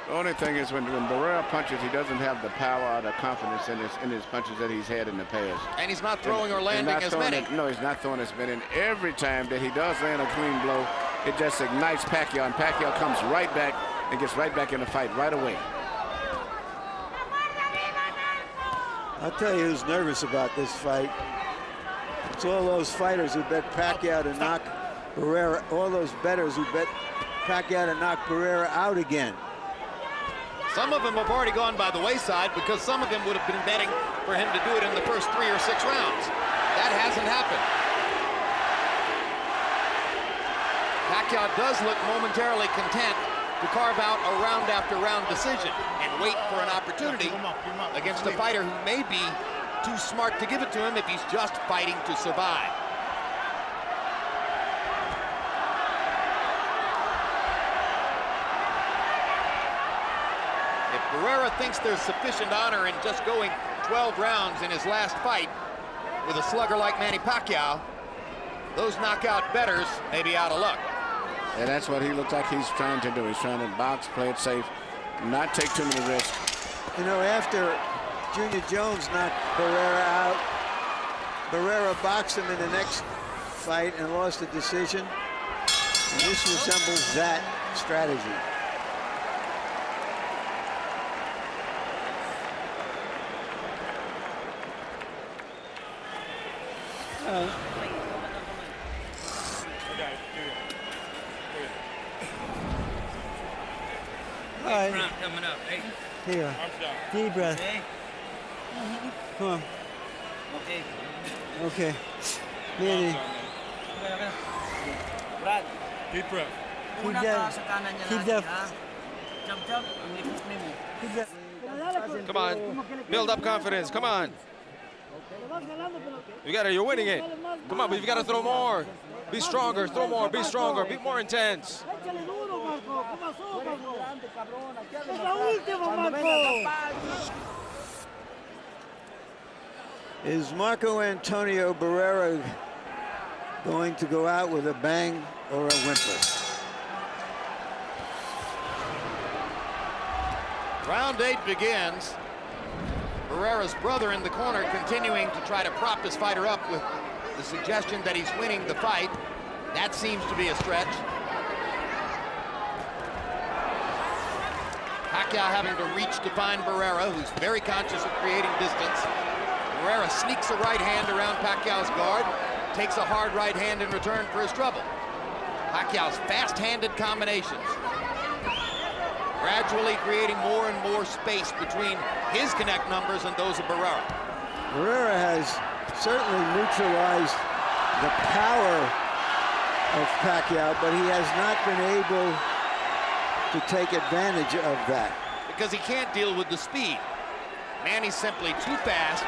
The only thing is when Barrera punches, he doesn't have the power or the confidence in his punches that he's had in the past. And he's not throwing or landing as many. No, he's not throwing as many. And every time that he does land a clean blow, it just ignites Pacquiao, and Pacquiao comes right back and gets right back in the fight right away. I'll tell you who's nervous about this fight. It's all those fighters who bet Pacquiao to knock Barrera, all those bettors who bet Pacquiao to knock Barrera out again. Some of them have already gone by the wayside because some of them would have been betting for him to do it in the first 3 or 6 rounds. That hasn't happened. Pacquiao does look momentarily content to carve out a round after round decision and wait for an opportunity against a fighter who may be too smart to give it to him if he's just fighting to survive. If Barrera thinks there's sufficient honor in just going 12 rounds in his last fight with a slugger like Manny Pacquiao, those knockout bettors may be out of luck. And that's what he looks like he's trying to do. He's trying to box, play it safe, not take too many risks. You know, after Junior Jones knocked Barrera out, Barrera boxed him in the next fight and lost the decision. And this resembles that strategy. All right. Round coming up. Hey. Here. Deep breath. Okay. Come on. Okay. Okay. Manny. Okay. Brad. Deep breath. Una ka sa kanan niya Keep lagi, that. ha? Jab, ang likod mo. Keep that. Come on. Build up confidence. Come on. You're winning it. Come on, but you've got to throw more. Be stronger. Throw more. Be stronger. Be more intense. Is Marco Antonio Barrera going to go out with a bang or a whimper? Round 8 begins. Barrera's brother in the corner continuing to try to prop his fighter up with the suggestion that he's winning the fight. That seems to be a stretch. Pacquiao having to reach to find Barrera, who's very conscious of creating distance. Barrera sneaks a right hand around Pacquiao's guard, takes a hard right hand in return for his trouble. Pacquiao's fast-handed combinations, gradually creating more and more space between his connect numbers and those of Barrera. Barrera has certainly neutralized the power of Pacquiao, but he has not been able to take advantage of that. Because he can't deal with the speed. Manny's simply too fast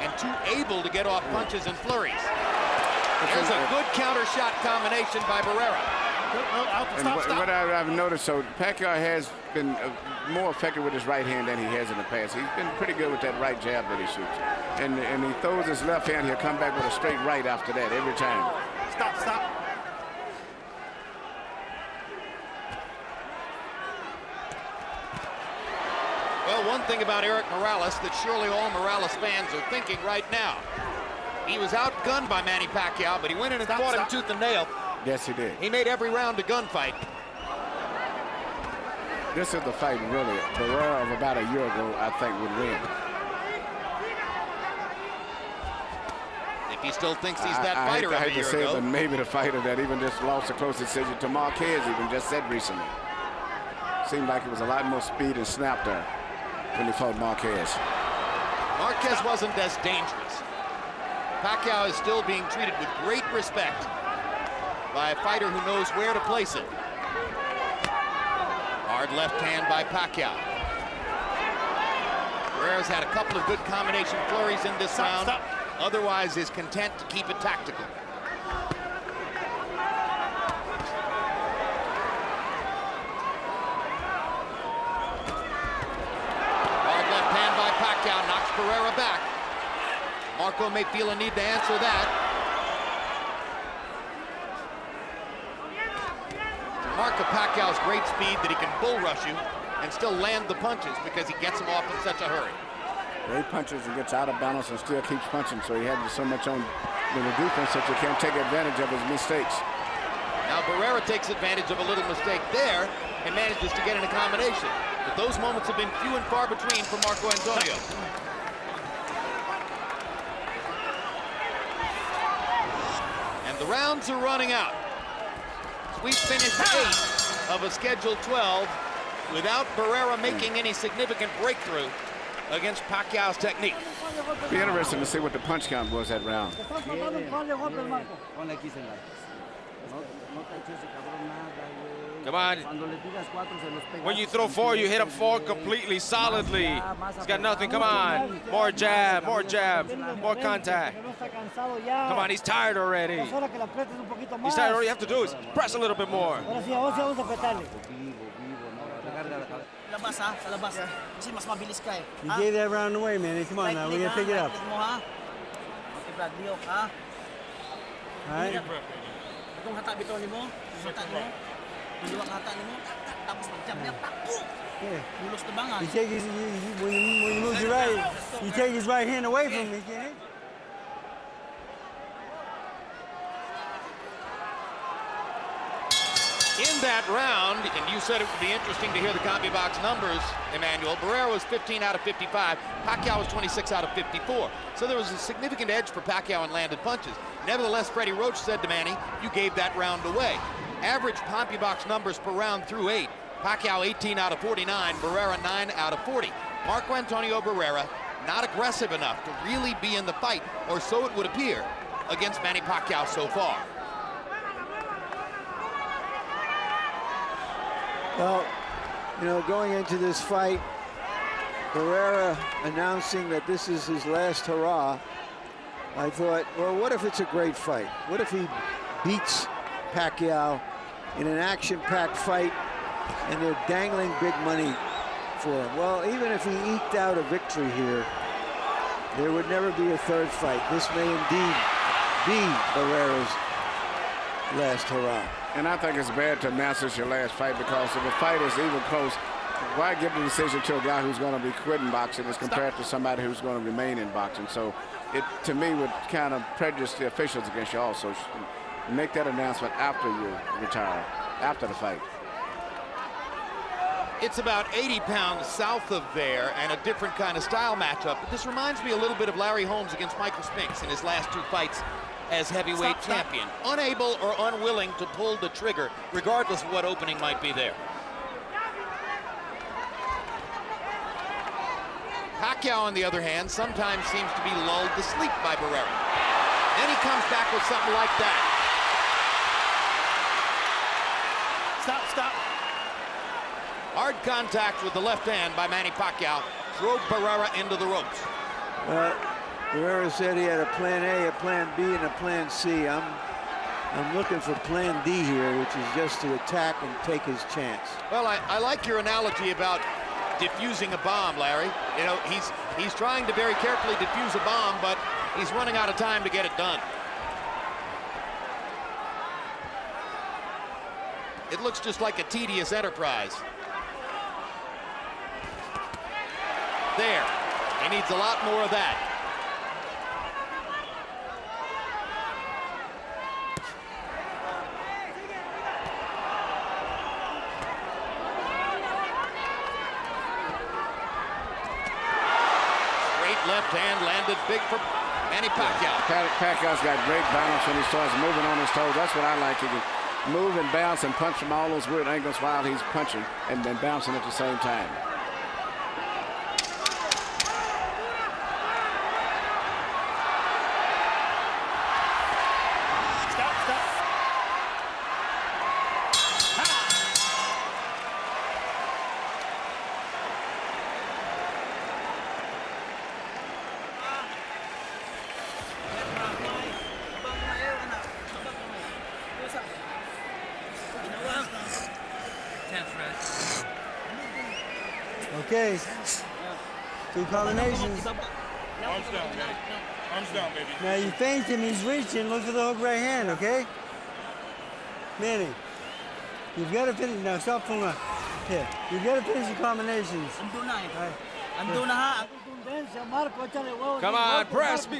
and too able to get off punches and flurries. There's a good counter shot combination by Barrera. And what I've noticed, so Pacquiao has been more effective with his right hand than he has in the past. He's been pretty good with that right jab that he shoots. And he throws his left hand, he'll come back with a straight right after that every time. Stop. Well, one thing about Eric Morales that surely all Morales fans are thinking right now. He was outgunned by Manny Pacquiao, but he went in and fought him tooth and nail. Yes, he did. He made every round a gunfight. This is the fight, really. Barrera of about a year ago, I think, would win. If he still thinks he's that fighter I hate of a to year say it, ago. but maybe the fighter that even just lost a close decision to Marquez even just said recently. Seemed like it was a lot more speed and snap there when he fought Marquez. Marquez wasn't as dangerous. Pacquiao is still being treated with great respect by a fighter who knows where to place it. Hard left hand by Pacquiao. Barrera's had a couple of good combination flurries in this round. Otherwise is content to keep it tactical. Hard left hand by Pacquiao knocks Barrera back. Marco may feel a need to answer that. Marco Pacquiao's great speed that he can bull rush you and still land the punches because he gets them off in such a hurry. He punches and gets out of balance and still keeps punching, so he has so much on the defense that you can't take advantage of his mistakes. Now Barrera takes advantage of a little mistake there and manages to get in a combination. But those moments have been few and far between for Marco Antonio. And the rounds are running out. We've finished 8 of a scheduled 12 without Barrera making any significant breakthrough against Pacquiao's technique. It'll be interesting to see what the punch count was that round. Come on. When you throw 4, you hit him 4 completely, solidly. He's got nothing. Come on. More jab, more contact. Come on, he's tired already. He's tired. All you have to do is press a little bit more. Labas ha, sa labas. Kasi mas mabilis ka eh. You gave that round away, man. Come on now, we gotta pick it up. Okay, Brad, Leo, ha? Alright. Itong hata bitaw ni mo, hata ni mo, yung hata ni mo, tapos mag-jab niya, takbo! Mulos na bangan. You take his, when you move your right, you take his right hand away from me, can't you? In that round, and you said it would be interesting to hear the CompuBox numbers, Emmanuel, Barrera was 15 out of 55, Pacquiao was 26 out of 54. So there was a significant edge for Pacquiao in landed punches. Nevertheless, Freddie Roach said to Manny, you gave that round away. Average CompuBox numbers per round through 8. Pacquiao 18 out of 49, Barrera 9 out of 40. Marco Antonio Barrera not aggressive enough to really be in the fight, or so it would appear, against Manny Pacquiao so far. Well, you know, going into this fight, Barrera announcing that this is his last hurrah, I thought, well, what if it's a great fight? What if he beats Pacquiao in an action-packed fight and they're dangling big money for him? Well, even if he eked out a victory here, there would never be a third fight. This may indeed be Barrera's last hurrah. And I think it's bad to announce this your last fight, because if the fight is even close, why give the decision to a guy who's going to be quitting boxing as compared to somebody who's going to remain in boxing? So it, to me, would kind of prejudice the officials against you also. Make that announcement after you retire, after the fight. It's about 80 pounds south of there and a different kind of style matchup. But this reminds me a little bit of Larry Holmes against Michael Spinks in his last 2 fights as heavyweight champion. Unable or unwilling to pull the trigger, regardless of what opening might be there. Pacquiao, on the other hand, sometimes seems to be lulled to sleep by Barrera. Then he comes back with something like that. Stop. Hard contact with the left hand by Manny Pacquiao drove Barrera into the ropes. Barrera said he had a plan A, a plan B, and a plan C. I'm looking for plan D here, which is just to attack and take his chance. Well, I like your analogy about diffusing a bomb, Larry. You know, he's trying to very carefully diffuse a bomb, but he's running out of time to get it done. It looks just like a tedious enterprise. There. He needs a lot more of that. Left hand landed big for Manny Pacquiao. Pacquiao's got great balance when he starts moving on his toes. That's what I like. He can move and bounce and punch from all those weird angles while he's punching and then bouncing at the same time. Stop. 10th rest. Okay. 2 combinations. Arms down, baby. Arms down, baby. Now you feint him, he's reaching. Look for the hook right hand, okay? Manny, you've got to finish. Now stop fooling around. Here, you've got to finish your combinations. Ando na ha. Come on, press, be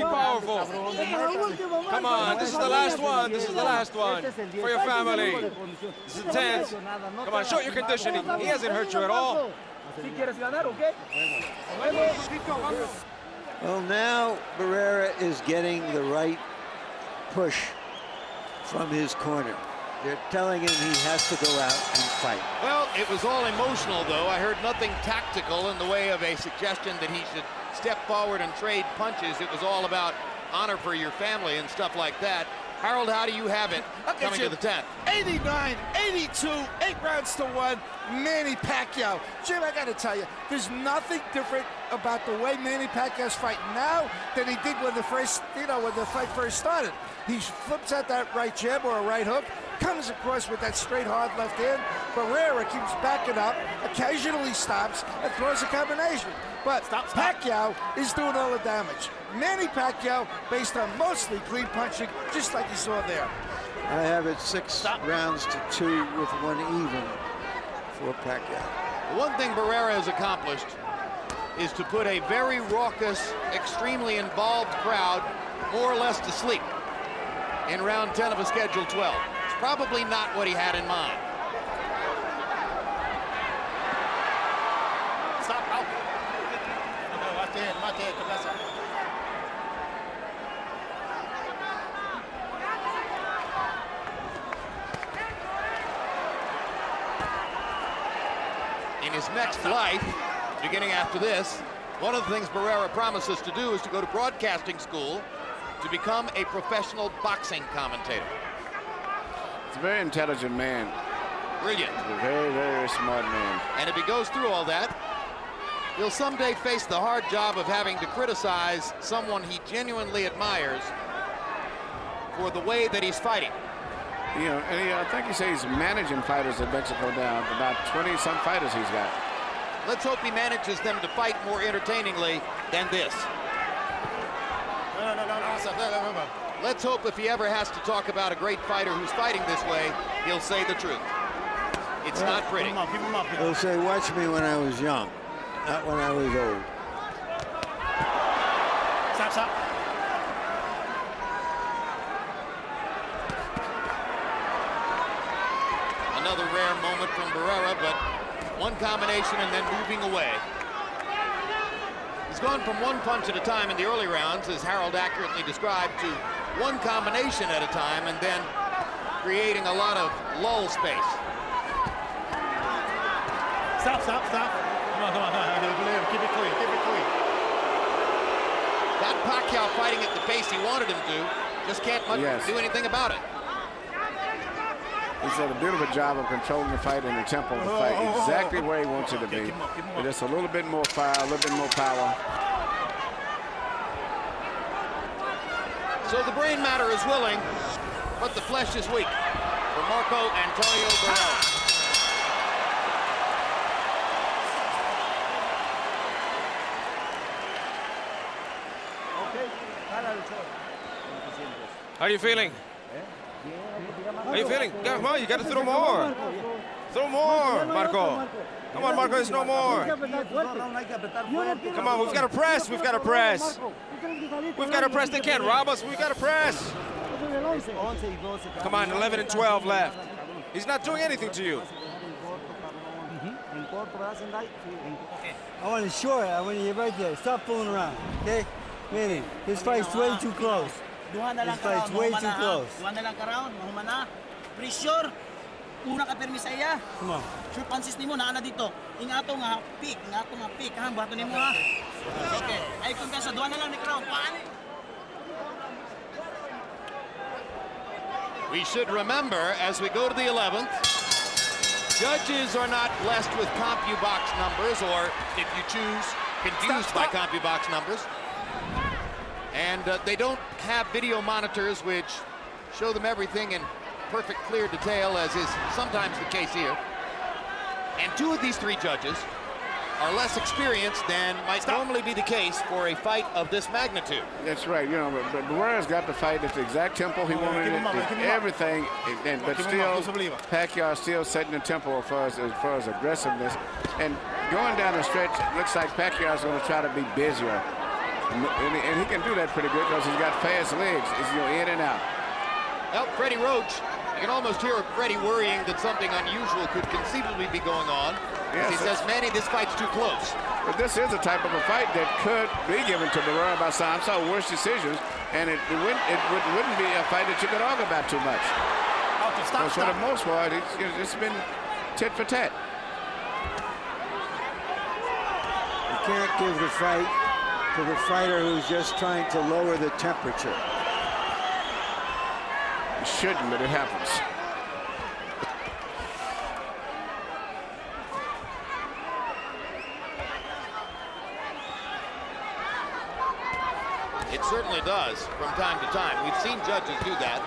powerful. Come on, this is the last one. This is the last one for your family. This is intense. Come on, show your conditioning. He hasn't hurt you at all. Well, now Barrera is getting the right push from his corner. They're telling him he has to go out and fight. Well, it was all emotional, though. I heard nothing tactical in the way of a suggestion that he should step forward and trade punches. It was all about honor for your family and stuff like that. Harold, how do you have it coming to the 10th? 89, 82, 8 rounds to 1. Manny Pacquiao. Jim, I got to tell you, there's nothing different about the way Manny Pacquiao's fighting now than he did when the fight first started. He flips out that right jab or a right hook, comes across with that straight hard left hand. Barrera keeps backing up, occasionally stops, and throws a combination. But Pacquiao is doing all the damage. Manny Pacquiao, based on mostly clean punching, just like you saw there. I have it 6 rounds to 2 with 1 even for Pacquiao. One thing Barrera has accomplished is to put a very raucous, extremely involved crowd more or less to sleep in round 10 of a scheduled 12. It's probably not what he had in mind. Stop out. In his next life, beginning after this, one of the things Barrera promises to do is to go to broadcasting school to become a professional boxing commentator. He's a very intelligent man. Brilliant. He's a very, very smart man. And if he goes through all that, he'll someday face the hard job of having to criticize someone he genuinely admires for the way that he's fighting. You know, and I think he says he's managing fighters in Mexico now. About 20-some fighters he's got. Let's hope he manages them to fight more entertainingly than this. Let's hope if he ever has to talk about a great fighter who's fighting this way, he'll say the truth. It's not pretty. He'll say, watch me when I was young, not when I was old. Stop. Another rare moment from Barrera, but one combination and then moving away. He's gone from one punch at a time in the early rounds, as Harold accurately described, to one combination at a time and then creating a lot of lull space. Stop. Come on. Keep it clean. Got Pacquiao fighting at the pace he wanted him to, just can't do anything about it. He's done a beautiful job of controlling the fight and the tempo of the fight exactly where he wants it to be. With just a little bit more fire, a little bit more power. So the brain matter is willing, but the flesh is weak for Marco Antonio Barrera. How are you feeling? How are you feeling? Come on, you got to throw more. Throw more, Marco. Come on, Marco, there's no more. Come on, we've got to press. We've got to press. We've got to press. They can't rob us. We've got to press. Come on, 11 and 12 left. He's not doing anything to you. I want it short. I want you right there. Stop fooling around, okay? Manny, this fight's way too close. This fight's way too close. Duha na lang ka-round, mahumana. Pressure. Una ka permi sa iya. Come on. Sure pansis nimo naa na dito. Ingato nga pick, ha, bato nimo ha. Okay. Ay kung sa duha na lang ni ka-round. Paano? We should remember, as we go to the 11th, judges are not blessed with CompuBox numbers, or if you choose, confused by CompuBox numbers. And they don't have video monitors which show them everything in perfect, clear detail, as is sometimes the case here. And two of these three judges are less experienced than might normally be the case for a fight of this magnitude. That's right. You know, but Barrera's got the fight at the exact tempo he wanted it, everything, but still, Pacquiao is still setting the tempo as far as aggressiveness. And going down the stretch, it looks like Pacquiao is going to try to be busier. And he can do that pretty good because he's got fast legs. He's, you know, in and out. Well, Freddie Roach, you can almost hear Freddie worrying that something unusual could conceivably be going on. Yes, he says, Manny, this fight's too close. But this is a type of a fight that could be given to Barrera by some worse decisions, and it wouldn't be a fight that you could argue about too much. Because for the most part, it's been tit for tat. You can't give the fight to the fighter who's just trying to lower the temperature. You shouldn't, but it happens. It certainly does from time to time. We've seen judges do that.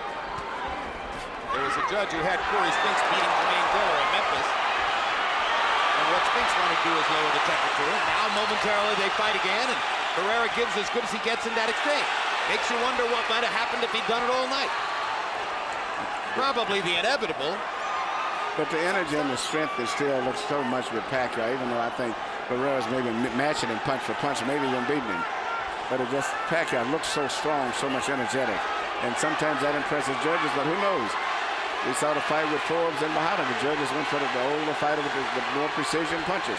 There was a judge who had Corey Spinks beating Jermaine Diller in Memphis. And what Spinks wanted to do is lower the temperature. Now momentarily they fight again, and Barrera gives as good as he gets in that exchange. Makes you wonder what might have happened if he'd done it all night. Probably the inevitable. But the energy and the strength is still looks so much with Pacquiao, even though I think Barrera's maybe matching him punch for punch, maybe even beating him. But it just, Pacquiao looks so strong, so much energetic. And sometimes that impresses judges, but who knows? We saw the fight with Forbes and Bahada. The judges went for the older fighter with the more precision punches.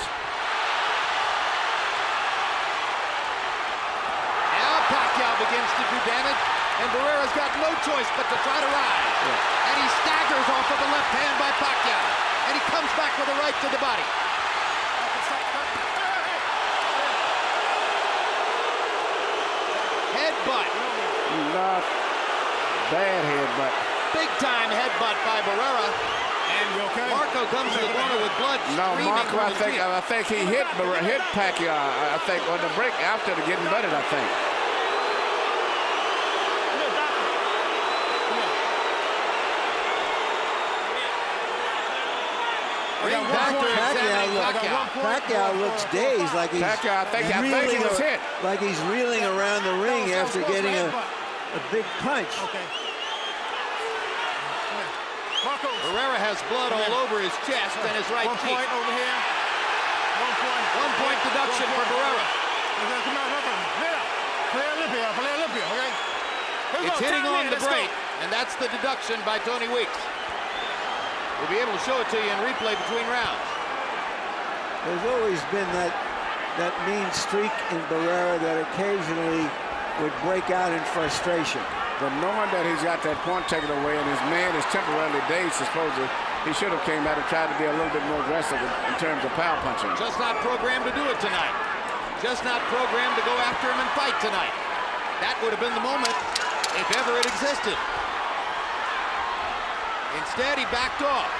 Now Pacquiao begins to do damage, and Barrera's got no choice but to try to rise. Yeah. And he staggers off of a left hand by Pacquiao. And he comes back with a right to the body. Headbutt. Not bad headbutt. Big time headbutt by Barrera. And Marco comes to the corner with blood. No, Marco, I think he hit Pacquiao. I think on the break after the getting butted, I think. Pacquiao looks dazed, like he's I think he was hit. Like he's reeling around the ring after getting a big punch. Barrera has blood all over his chest and his right cheek. 1 point deduction for Barrera. It's hitting on the break, and that's the deduction by Tony Weeks. We'll be able to show it to you in replay between rounds. There's always been that mean streak in Barrera that occasionally would break out in frustration. But knowing that he's got that point taken away and his man is temporarily dazed, supposedly, he should have came out and tried to be a little bit more aggressive in terms of power punching. Just not programmed to do it tonight. Just not programmed to go after him and fight tonight. That would have been the moment if ever it existed. Instead, he backed off.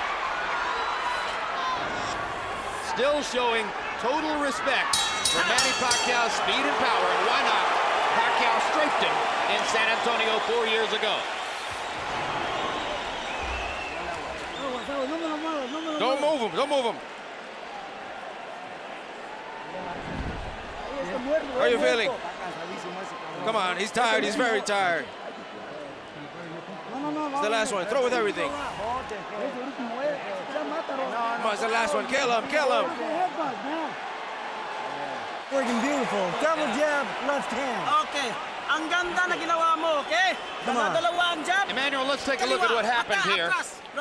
Still showing total respect for Manny Pacquiao's speed and power, and why not? Pacquiao strafed him in San Antonio 4 years ago. Don't move him, don't move him. How are you feeling? Come on, he's tired, he's very tired. It's the last one, throw with everything. Come on, it's the last one, kill him, kill him. Working beautiful. Double jab, left hand. Okay. Ang ganda na ginawa mo, okay? Dalawang jab. Emmanuel, let's take a look at what happened here.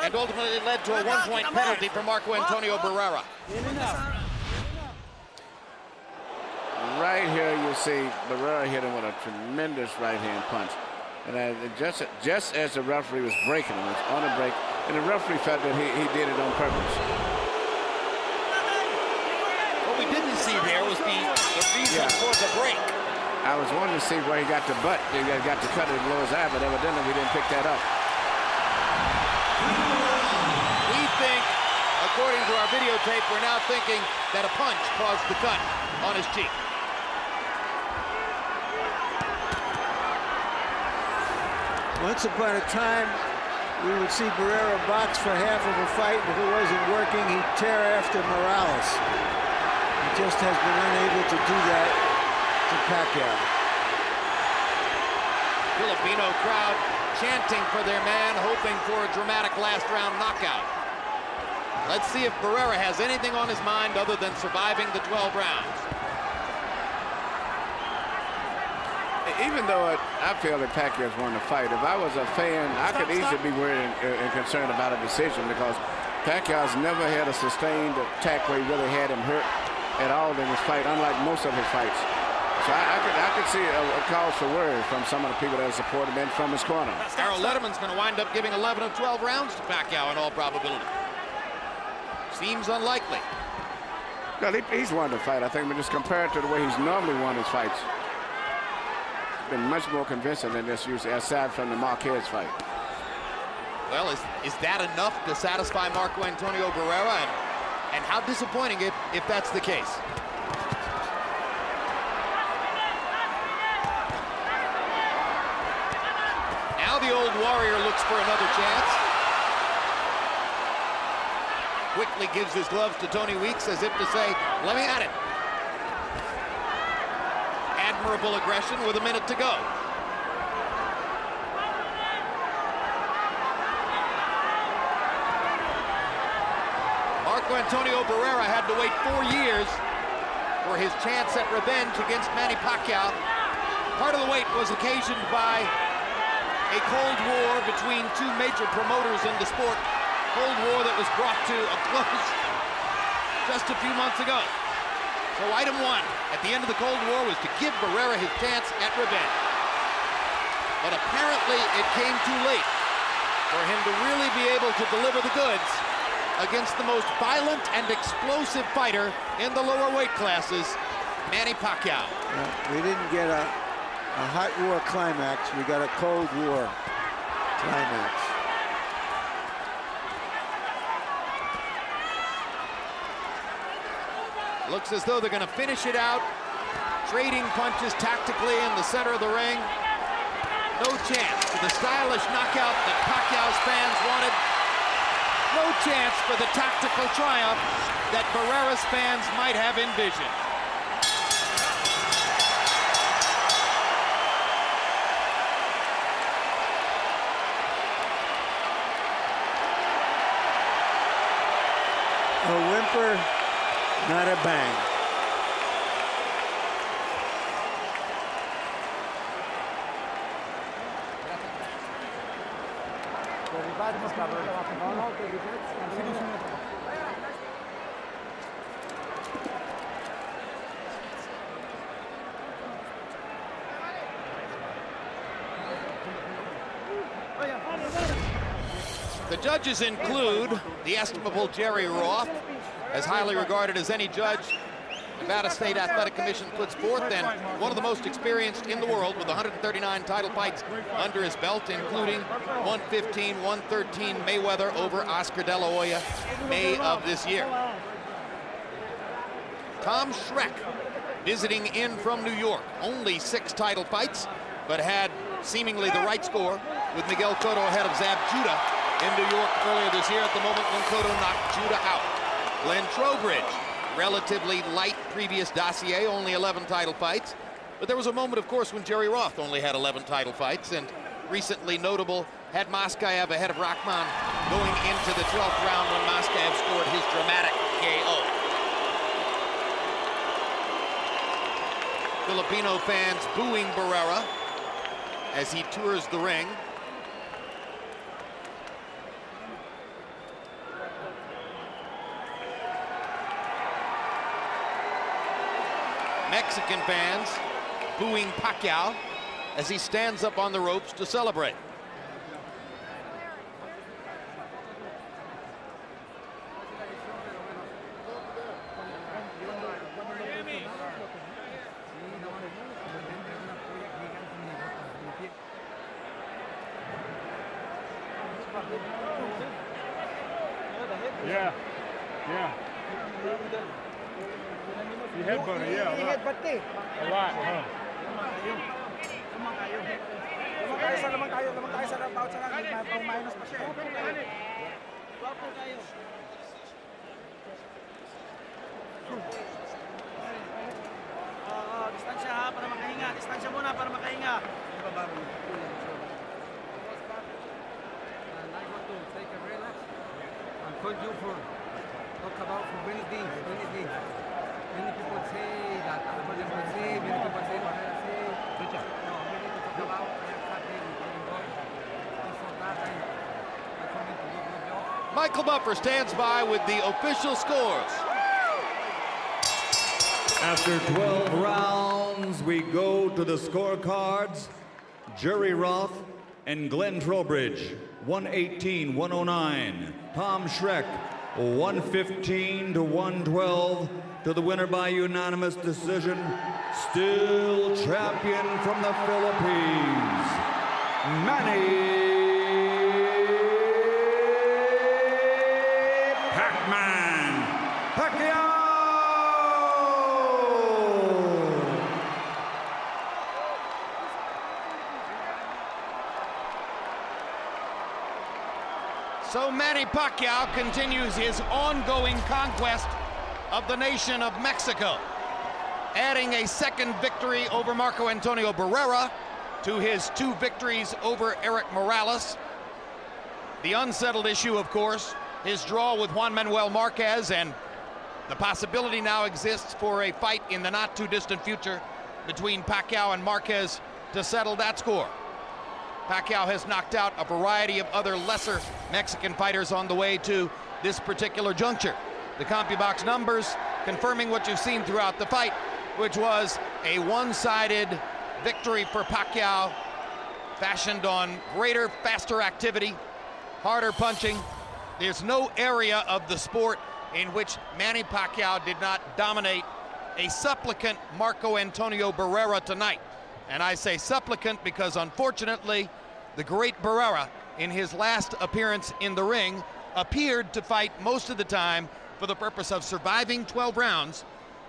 And ultimately led to a 1-point penalty for Marco Antonio Barrera. Right here you see Barrera hit him with a tremendous right-hand punch. And just as the referee was breaking him, it was on a break, and the referee felt that he did it on purpose. What we didn't see there was the reason for the break. I was wanting to see where he got the butt. He got to cut it below his eye, but evidently we didn't pick that up. We think, according to our videotape, we're now thinking that a punch caused the cut on his cheek. Once upon a time, we would see Barrera box for half of a fight. If it wasn't working, he'd tear after Morales. He just has been unable to do that to Pacquiao. Filipino crowd chanting for their man, hoping for a dramatic last round knockout. Let's see if Barrera has anything on his mind other than surviving the 12 rounds. Even though I feel that Pacquiao's won the fight, if I was a fan, I could easily be worried and concerned about a decision, because Pacquiao's never had a sustained attack where he really had him hurt at all in his fight, unlike most of his fights. So I could see a cause for worry from some of the people that support him and from his corner. Harold Letterman's going to wind up giving 11 of 12 rounds to Pacquiao in all probability. Seems unlikely. Well, he's won the fight, I think, but just compared to the way he's normally won his fights, it's been much more convincing than this usually, aside from the Marquez fight. Well, is that enough to satisfy Marco Antonio Barrera? And how disappointing if that's the case. Now the old warrior looks for another chance. Quickly gives his gloves to Tony Weeks as if to say, let me at it. Admirable aggression with a minute to go. Marco Antonio Barrera had to wait 4 years for his chance at revenge against Manny Pacquiao. Part of the wait was occasioned by a Cold War between two major promoters in the sport. Cold War that was brought to a close just a few months ago. So item one at the end of the Cold War was to give Barrera his chance at revenge. But apparently it came too late for him to really be able to deliver the goods against the most violent and explosive fighter in the lower weight classes, Manny Pacquiao. We didn't get a hot war climax, we got a Cold War climax. Looks as though they're going to finish it out, trading punches tactically in the center of the ring. No chance for the stylish knockout that Pacquiao's fans wanted. No chance for the tactical triumph that Barrera's fans might have envisioned. A whimper, not a bang. The judges include the estimable Jerry Roth, as highly regarded as any judge Nevada State Athletic Commission puts forth, and one of the most experienced in the world with 139 title fights under his belt, including 115, 113 Mayweather over Oscar De La Hoya, May of this year. Tom Schreck, visiting in from New York, only 6 title fights, but had seemingly the right score with Miguel Cotto ahead of Zab Judah in New York earlier this year at the moment when Cotto knocked Judah out. Glenn Trowbridge, relatively light previous dossier, only 11 title fights. But there was a moment, of course, when Jerry Roth only had 11 title fights, and recently notable had Moskaev ahead of Rahman going into the 12th round when Moskaev scored his dramatic KO. Filipino fans booing Barrera as he tours the ring. Mexican fans booing Pacquiao as he stands up on the ropes to celebrate. Yeah. You headbutted, yeah. A lot, huh? lamang tayo sa bawat sa lang. Minus pa siya. Distansya ha, para makahinga. Distansya muna para makahinga. I want to take a relax and call you for talk about for many things, many things. Many people say that other people say, many people say, Barrera say. No, we need to talk about I am happy with getting going. And for that I come in to do a good job. Michael Buffer stands by with the official scores. After 12 rounds, we go to the scorecards. Jerry Roth and Glenn Trowbridge, 118-109. Tom Schreck, 115-112. To the winner by unanimous decision, still champion from the Philippines, Manny Pacquiao! So Manny Pacquiao continues his ongoing conquest of the nation of Mexico, adding a second victory over Marco Antonio Barrera to his 2 victories over Eric Morales. The unsettled issue, of course, his draw with Juan Manuel Marquez, and the possibility now exists for a fight in the not too distant future between Pacquiao and Marquez to settle that score. Pacquiao has knocked out a variety of other lesser Mexican fighters on the way to this particular juncture. The CompuBox numbers confirming what you've seen throughout the fight, which was a one-sided victory for Pacquiao, fashioned on greater, faster activity, harder punching. There's no area of the sport in which Manny Pacquiao did not dominate a supplicant Marco Antonio Barrera tonight. And I say supplicant because, unfortunately, the great Barrera, in his last appearance in the ring, appeared to fight most of the time for the purpose of surviving 12 rounds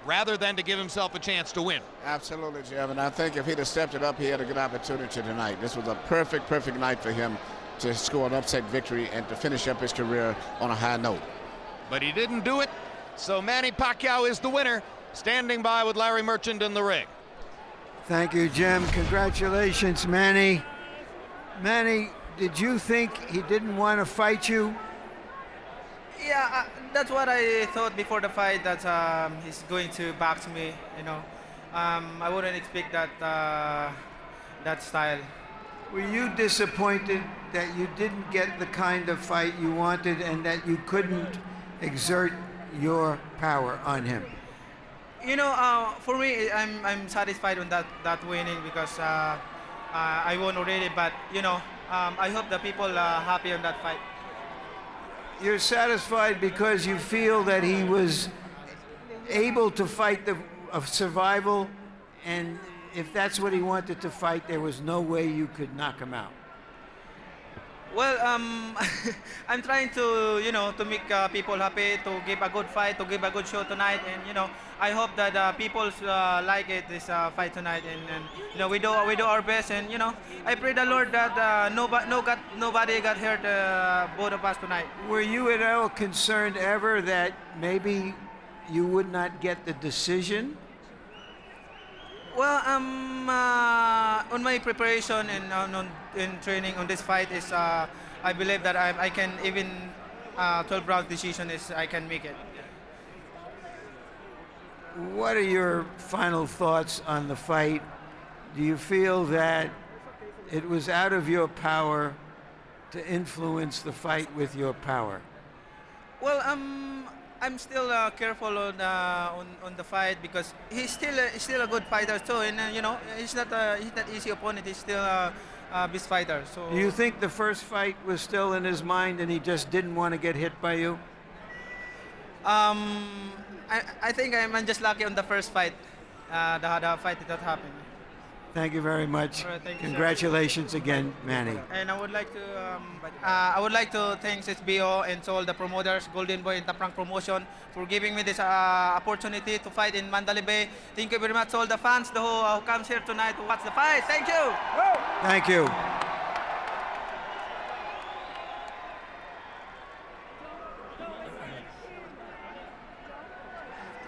rather than to give himself a chance to win. Absolutely, Jeff, and I think if he'd have stepped it up, he had a good opportunity tonight. This was a perfect night for him to score an upset victory and to finish up his career on a high note. But he didn't do it, so Manny Pacquiao is the winner, standing by with Larry Merchant in the ring. Thank you, Jim. Congratulations, Manny. Manny, did you think he didn't want to fight you? Yeah, that's what I thought before the fight, that he's going to box me, you know. I wouldn't expect that that style. Were you disappointed that you didn't get the kind of fight you wanted and that you couldn't exert your power on him? You know, for me, I'm satisfied on that winning because I won already. But you know, I hope the people are happy on that fight. You're satisfied because you feel that he was able to fight of survival, and if that's what he wanted to fight, there was no way you could knock him out. Well, I'm trying to, you know, to make people happy, to give a good fight, to give a good show tonight, and you know, I hope that people like it, this fight tonight, and you know, we do our best, and you know, I pray the Lord that nobody got hurt, both of us tonight. Were you at all concerned ever that maybe you would not get the decision? Well, on my preparation and in training on this fight is I believe that I can even 12 round decision is I can make it. What are your final thoughts on the fight? Do you feel that it was out of your power to influence the fight with your power? Well, I'm still careful on the fight because he's still a good fighter too, and you know, he's not easy opponent. He's still a best fighter. So. Do you think the first fight was still in his mind and he just didn't want to get hit by you? I think I'm just lucky on the first fight, the fight that happened. Thank you very much. Right, thank you, congratulations again, Manny. And I would like to thank SBO and to all the promoters, Golden Boy and Taprang Promotion, for giving me this opportunity to fight in Mandalay Bay. Thank you very much to all the fans who comes here tonight to watch the fight. Thank you. Thank you.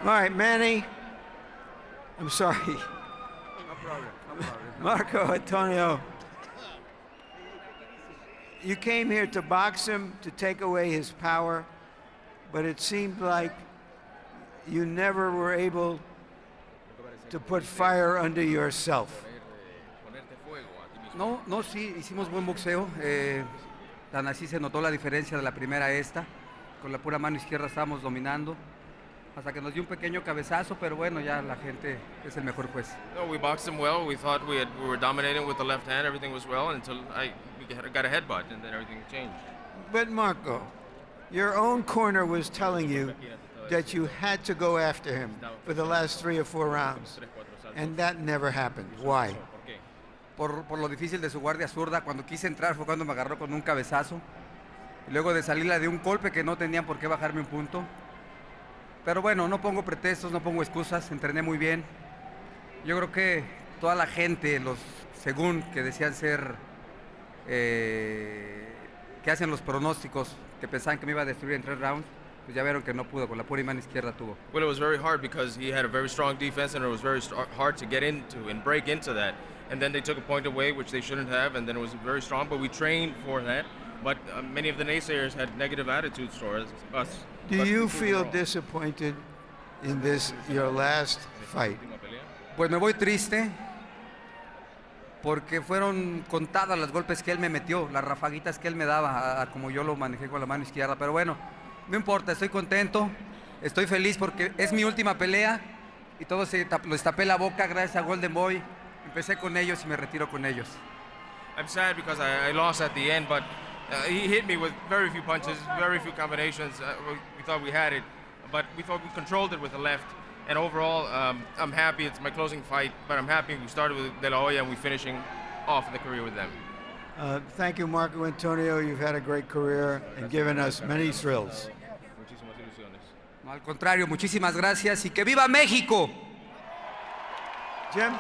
All right, Manny. I'm sorry. No problem. No problem. Marco Antonio. You came here to box him, to take away his power, but it seemed like you never were able to put fire under yourself. No, sí, hicimos buen boxeo. Tan así se notó la diferencia de la primera a esta. Con la pura mano izquierda estábamos dominando. Hasta que nos dio un pequeño cabezazo, pero bueno, ya la gente es el mejor juez. No, we boxed him well. We thought we were dominating with the left hand. Everything was well until we got a headbutt, and then everything changed. But Marco, your own corner was telling you that you had to go after him for the last 3 or 4 rounds, and that never happened. Why? Por lo difícil de su guardia zurda, cuando quise entrar fue cuando me agarró con un cabezazo. Y luego de salirla de un golpe que no tenían por qué bajarme un punto. Pero bueno, no pongo pretextos, no pongo excusas, entrené muy bien. Yo creo que toda la gente, los según que decían ser, que hacen los pronósticos, que pensaban que me iba a destruir en 3 rounds, pues ya vieron que no pudo, con la pura mano izquierda tuvo. Well, it was very hard because he had a very strong defense, and it was very hard to get into and break into that. And then they took a point away, which they shouldn't have, and then it was very strong, but we trained for that. But many of the naysayers had negative attitudes towards us. Do you feel disappointed in this, your last fight? Pues me voy triste porque fueron contadas los golpes que él me metió, las rafaguitas que él me daba, como yo lo manejé con la mano izquierda. Pero bueno, no importa, estoy contento, estoy feliz porque es mi última pelea y todos les tapé la boca gracias a Golden Boy. Empecé con ellos y me retiro con ellos. I'm sad because I lost at the end, but he hit me with very few punches, very few combinations. We thought we had it, but we thought we controlled it with the left. And overall, I'm happy. It's my closing fight, but I'm happy we started with De La Hoya and we're finishing off the career with them. Thank you, Marco Antonio. You've had a great career and given us many thrills. No, al contrario, muchísimas gracias y que viva México. Jim?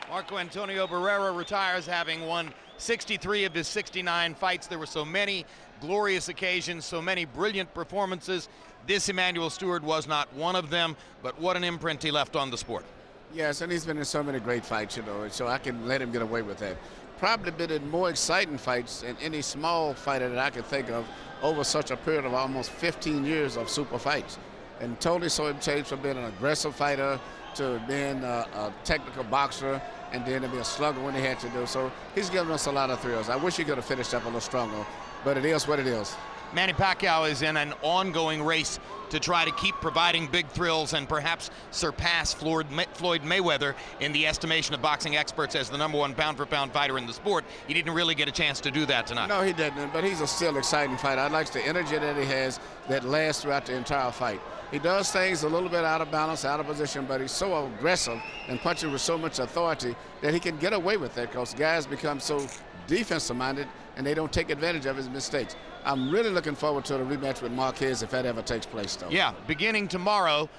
Marco Antonio Barrera retires having won 63 of his 69 fights. There were so many glorious occasions, so many brilliant performances. This Emmanuel Stewart was not one of them, but what an imprint he left on the sport. Yes, and he's been in so many great fights, so I can let him get away with that. Probably been in more exciting fights than any small fighter that I can think of over such a period of almost 15 years of super fights. And totally saw him change from being an aggressive fighter to being a technical boxer, and then to be a slugger when he had to do. So he's given us a lot of thrills. I wish he could have finished up a little stronger, but it is what it is. Manny Pacquiao is in an ongoing race to try to keep providing big thrills and perhaps surpass Floyd Mayweather in the estimation of boxing experts as the #1 pound-for-pound fighter in the sport. He didn't really get a chance to do that tonight. No, he didn't, but he's a still exciting fighter. I like the energy that he has that lasts throughout the entire fight. He does things a little bit out of balance, out of position, but he's so aggressive and punching with so much authority that he can get away with that because guys become so defensive-minded and they don't take advantage of his mistakes. I'm really looking forward to the rematch with Marquez if that ever takes place, though. Yeah, beginning tomorrow,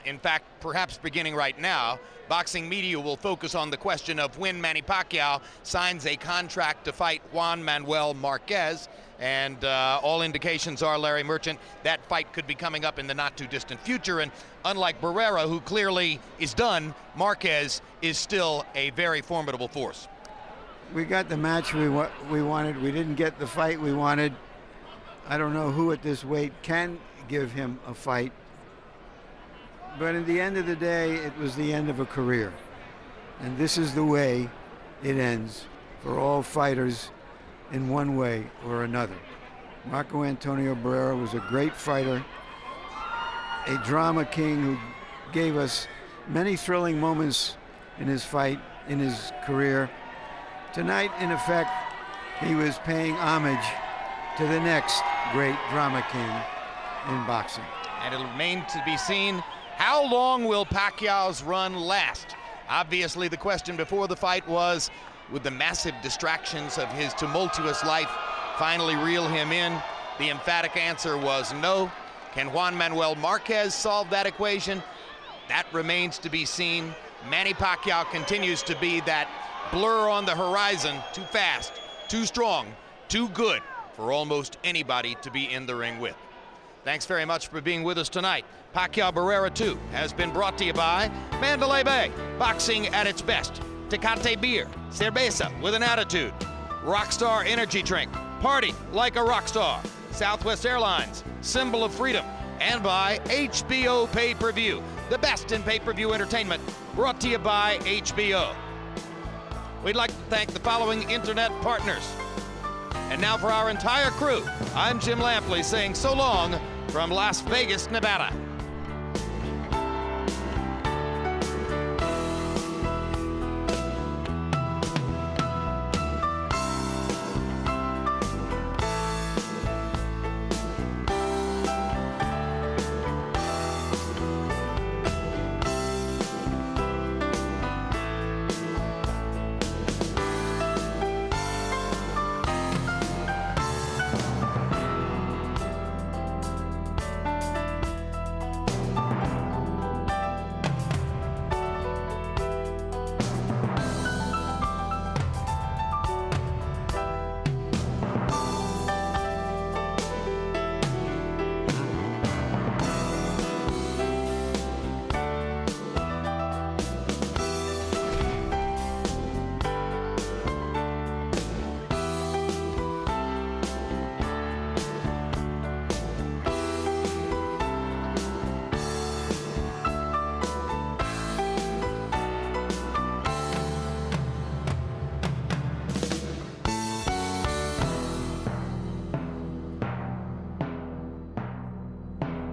in fact, perhaps beginning right now, boxing media will focus on the question of when Manny Pacquiao signs a contract to fight Juan Manuel Marquez. And all indications are, Larry Merchant, that fight could be coming up in the not-too-distant future. And unlike Barrera, who clearly is done, Marquez is still a very formidable force. We got the match we wanted. We didn't get the fight we wanted. I don't know who at this weight can give him a fight. But at the end of the day, it was the end of a career. And this is the way it ends for all fighters in one way or another. Marco Antonio Barrera was a great fighter, a drama king who gave us many thrilling moments in his fight, in his career. Tonight, in effect, he was paying homage to the next great drama king in boxing. And it'll remain to be seen, how long will Pacquiao's run last? Obviously, the question before the fight was, would the massive distractions of his tumultuous life finally reel him in? The emphatic answer was no. Can Juan Manuel Marquez solve that equation? That remains to be seen. Manny Pacquiao continues to be that blur on the horizon, too fast, too strong, too good for almost anybody to be in the ring with. Thanks very much for being with us tonight. Pacquiao Barrera 2 has been brought to you by Mandalay Bay, boxing at its best. Tecate beer, cerveza with an attitude. Rockstar energy drink, party like a rock star. Southwest Airlines, symbol of freedom. And by HBO Pay-Per-View, the best in pay-per-view entertainment, brought to you by HBO. We'd like to thank the following internet partners. And now for our entire crew, I'm Jim Lampley saying so long from Las Vegas, Nevada.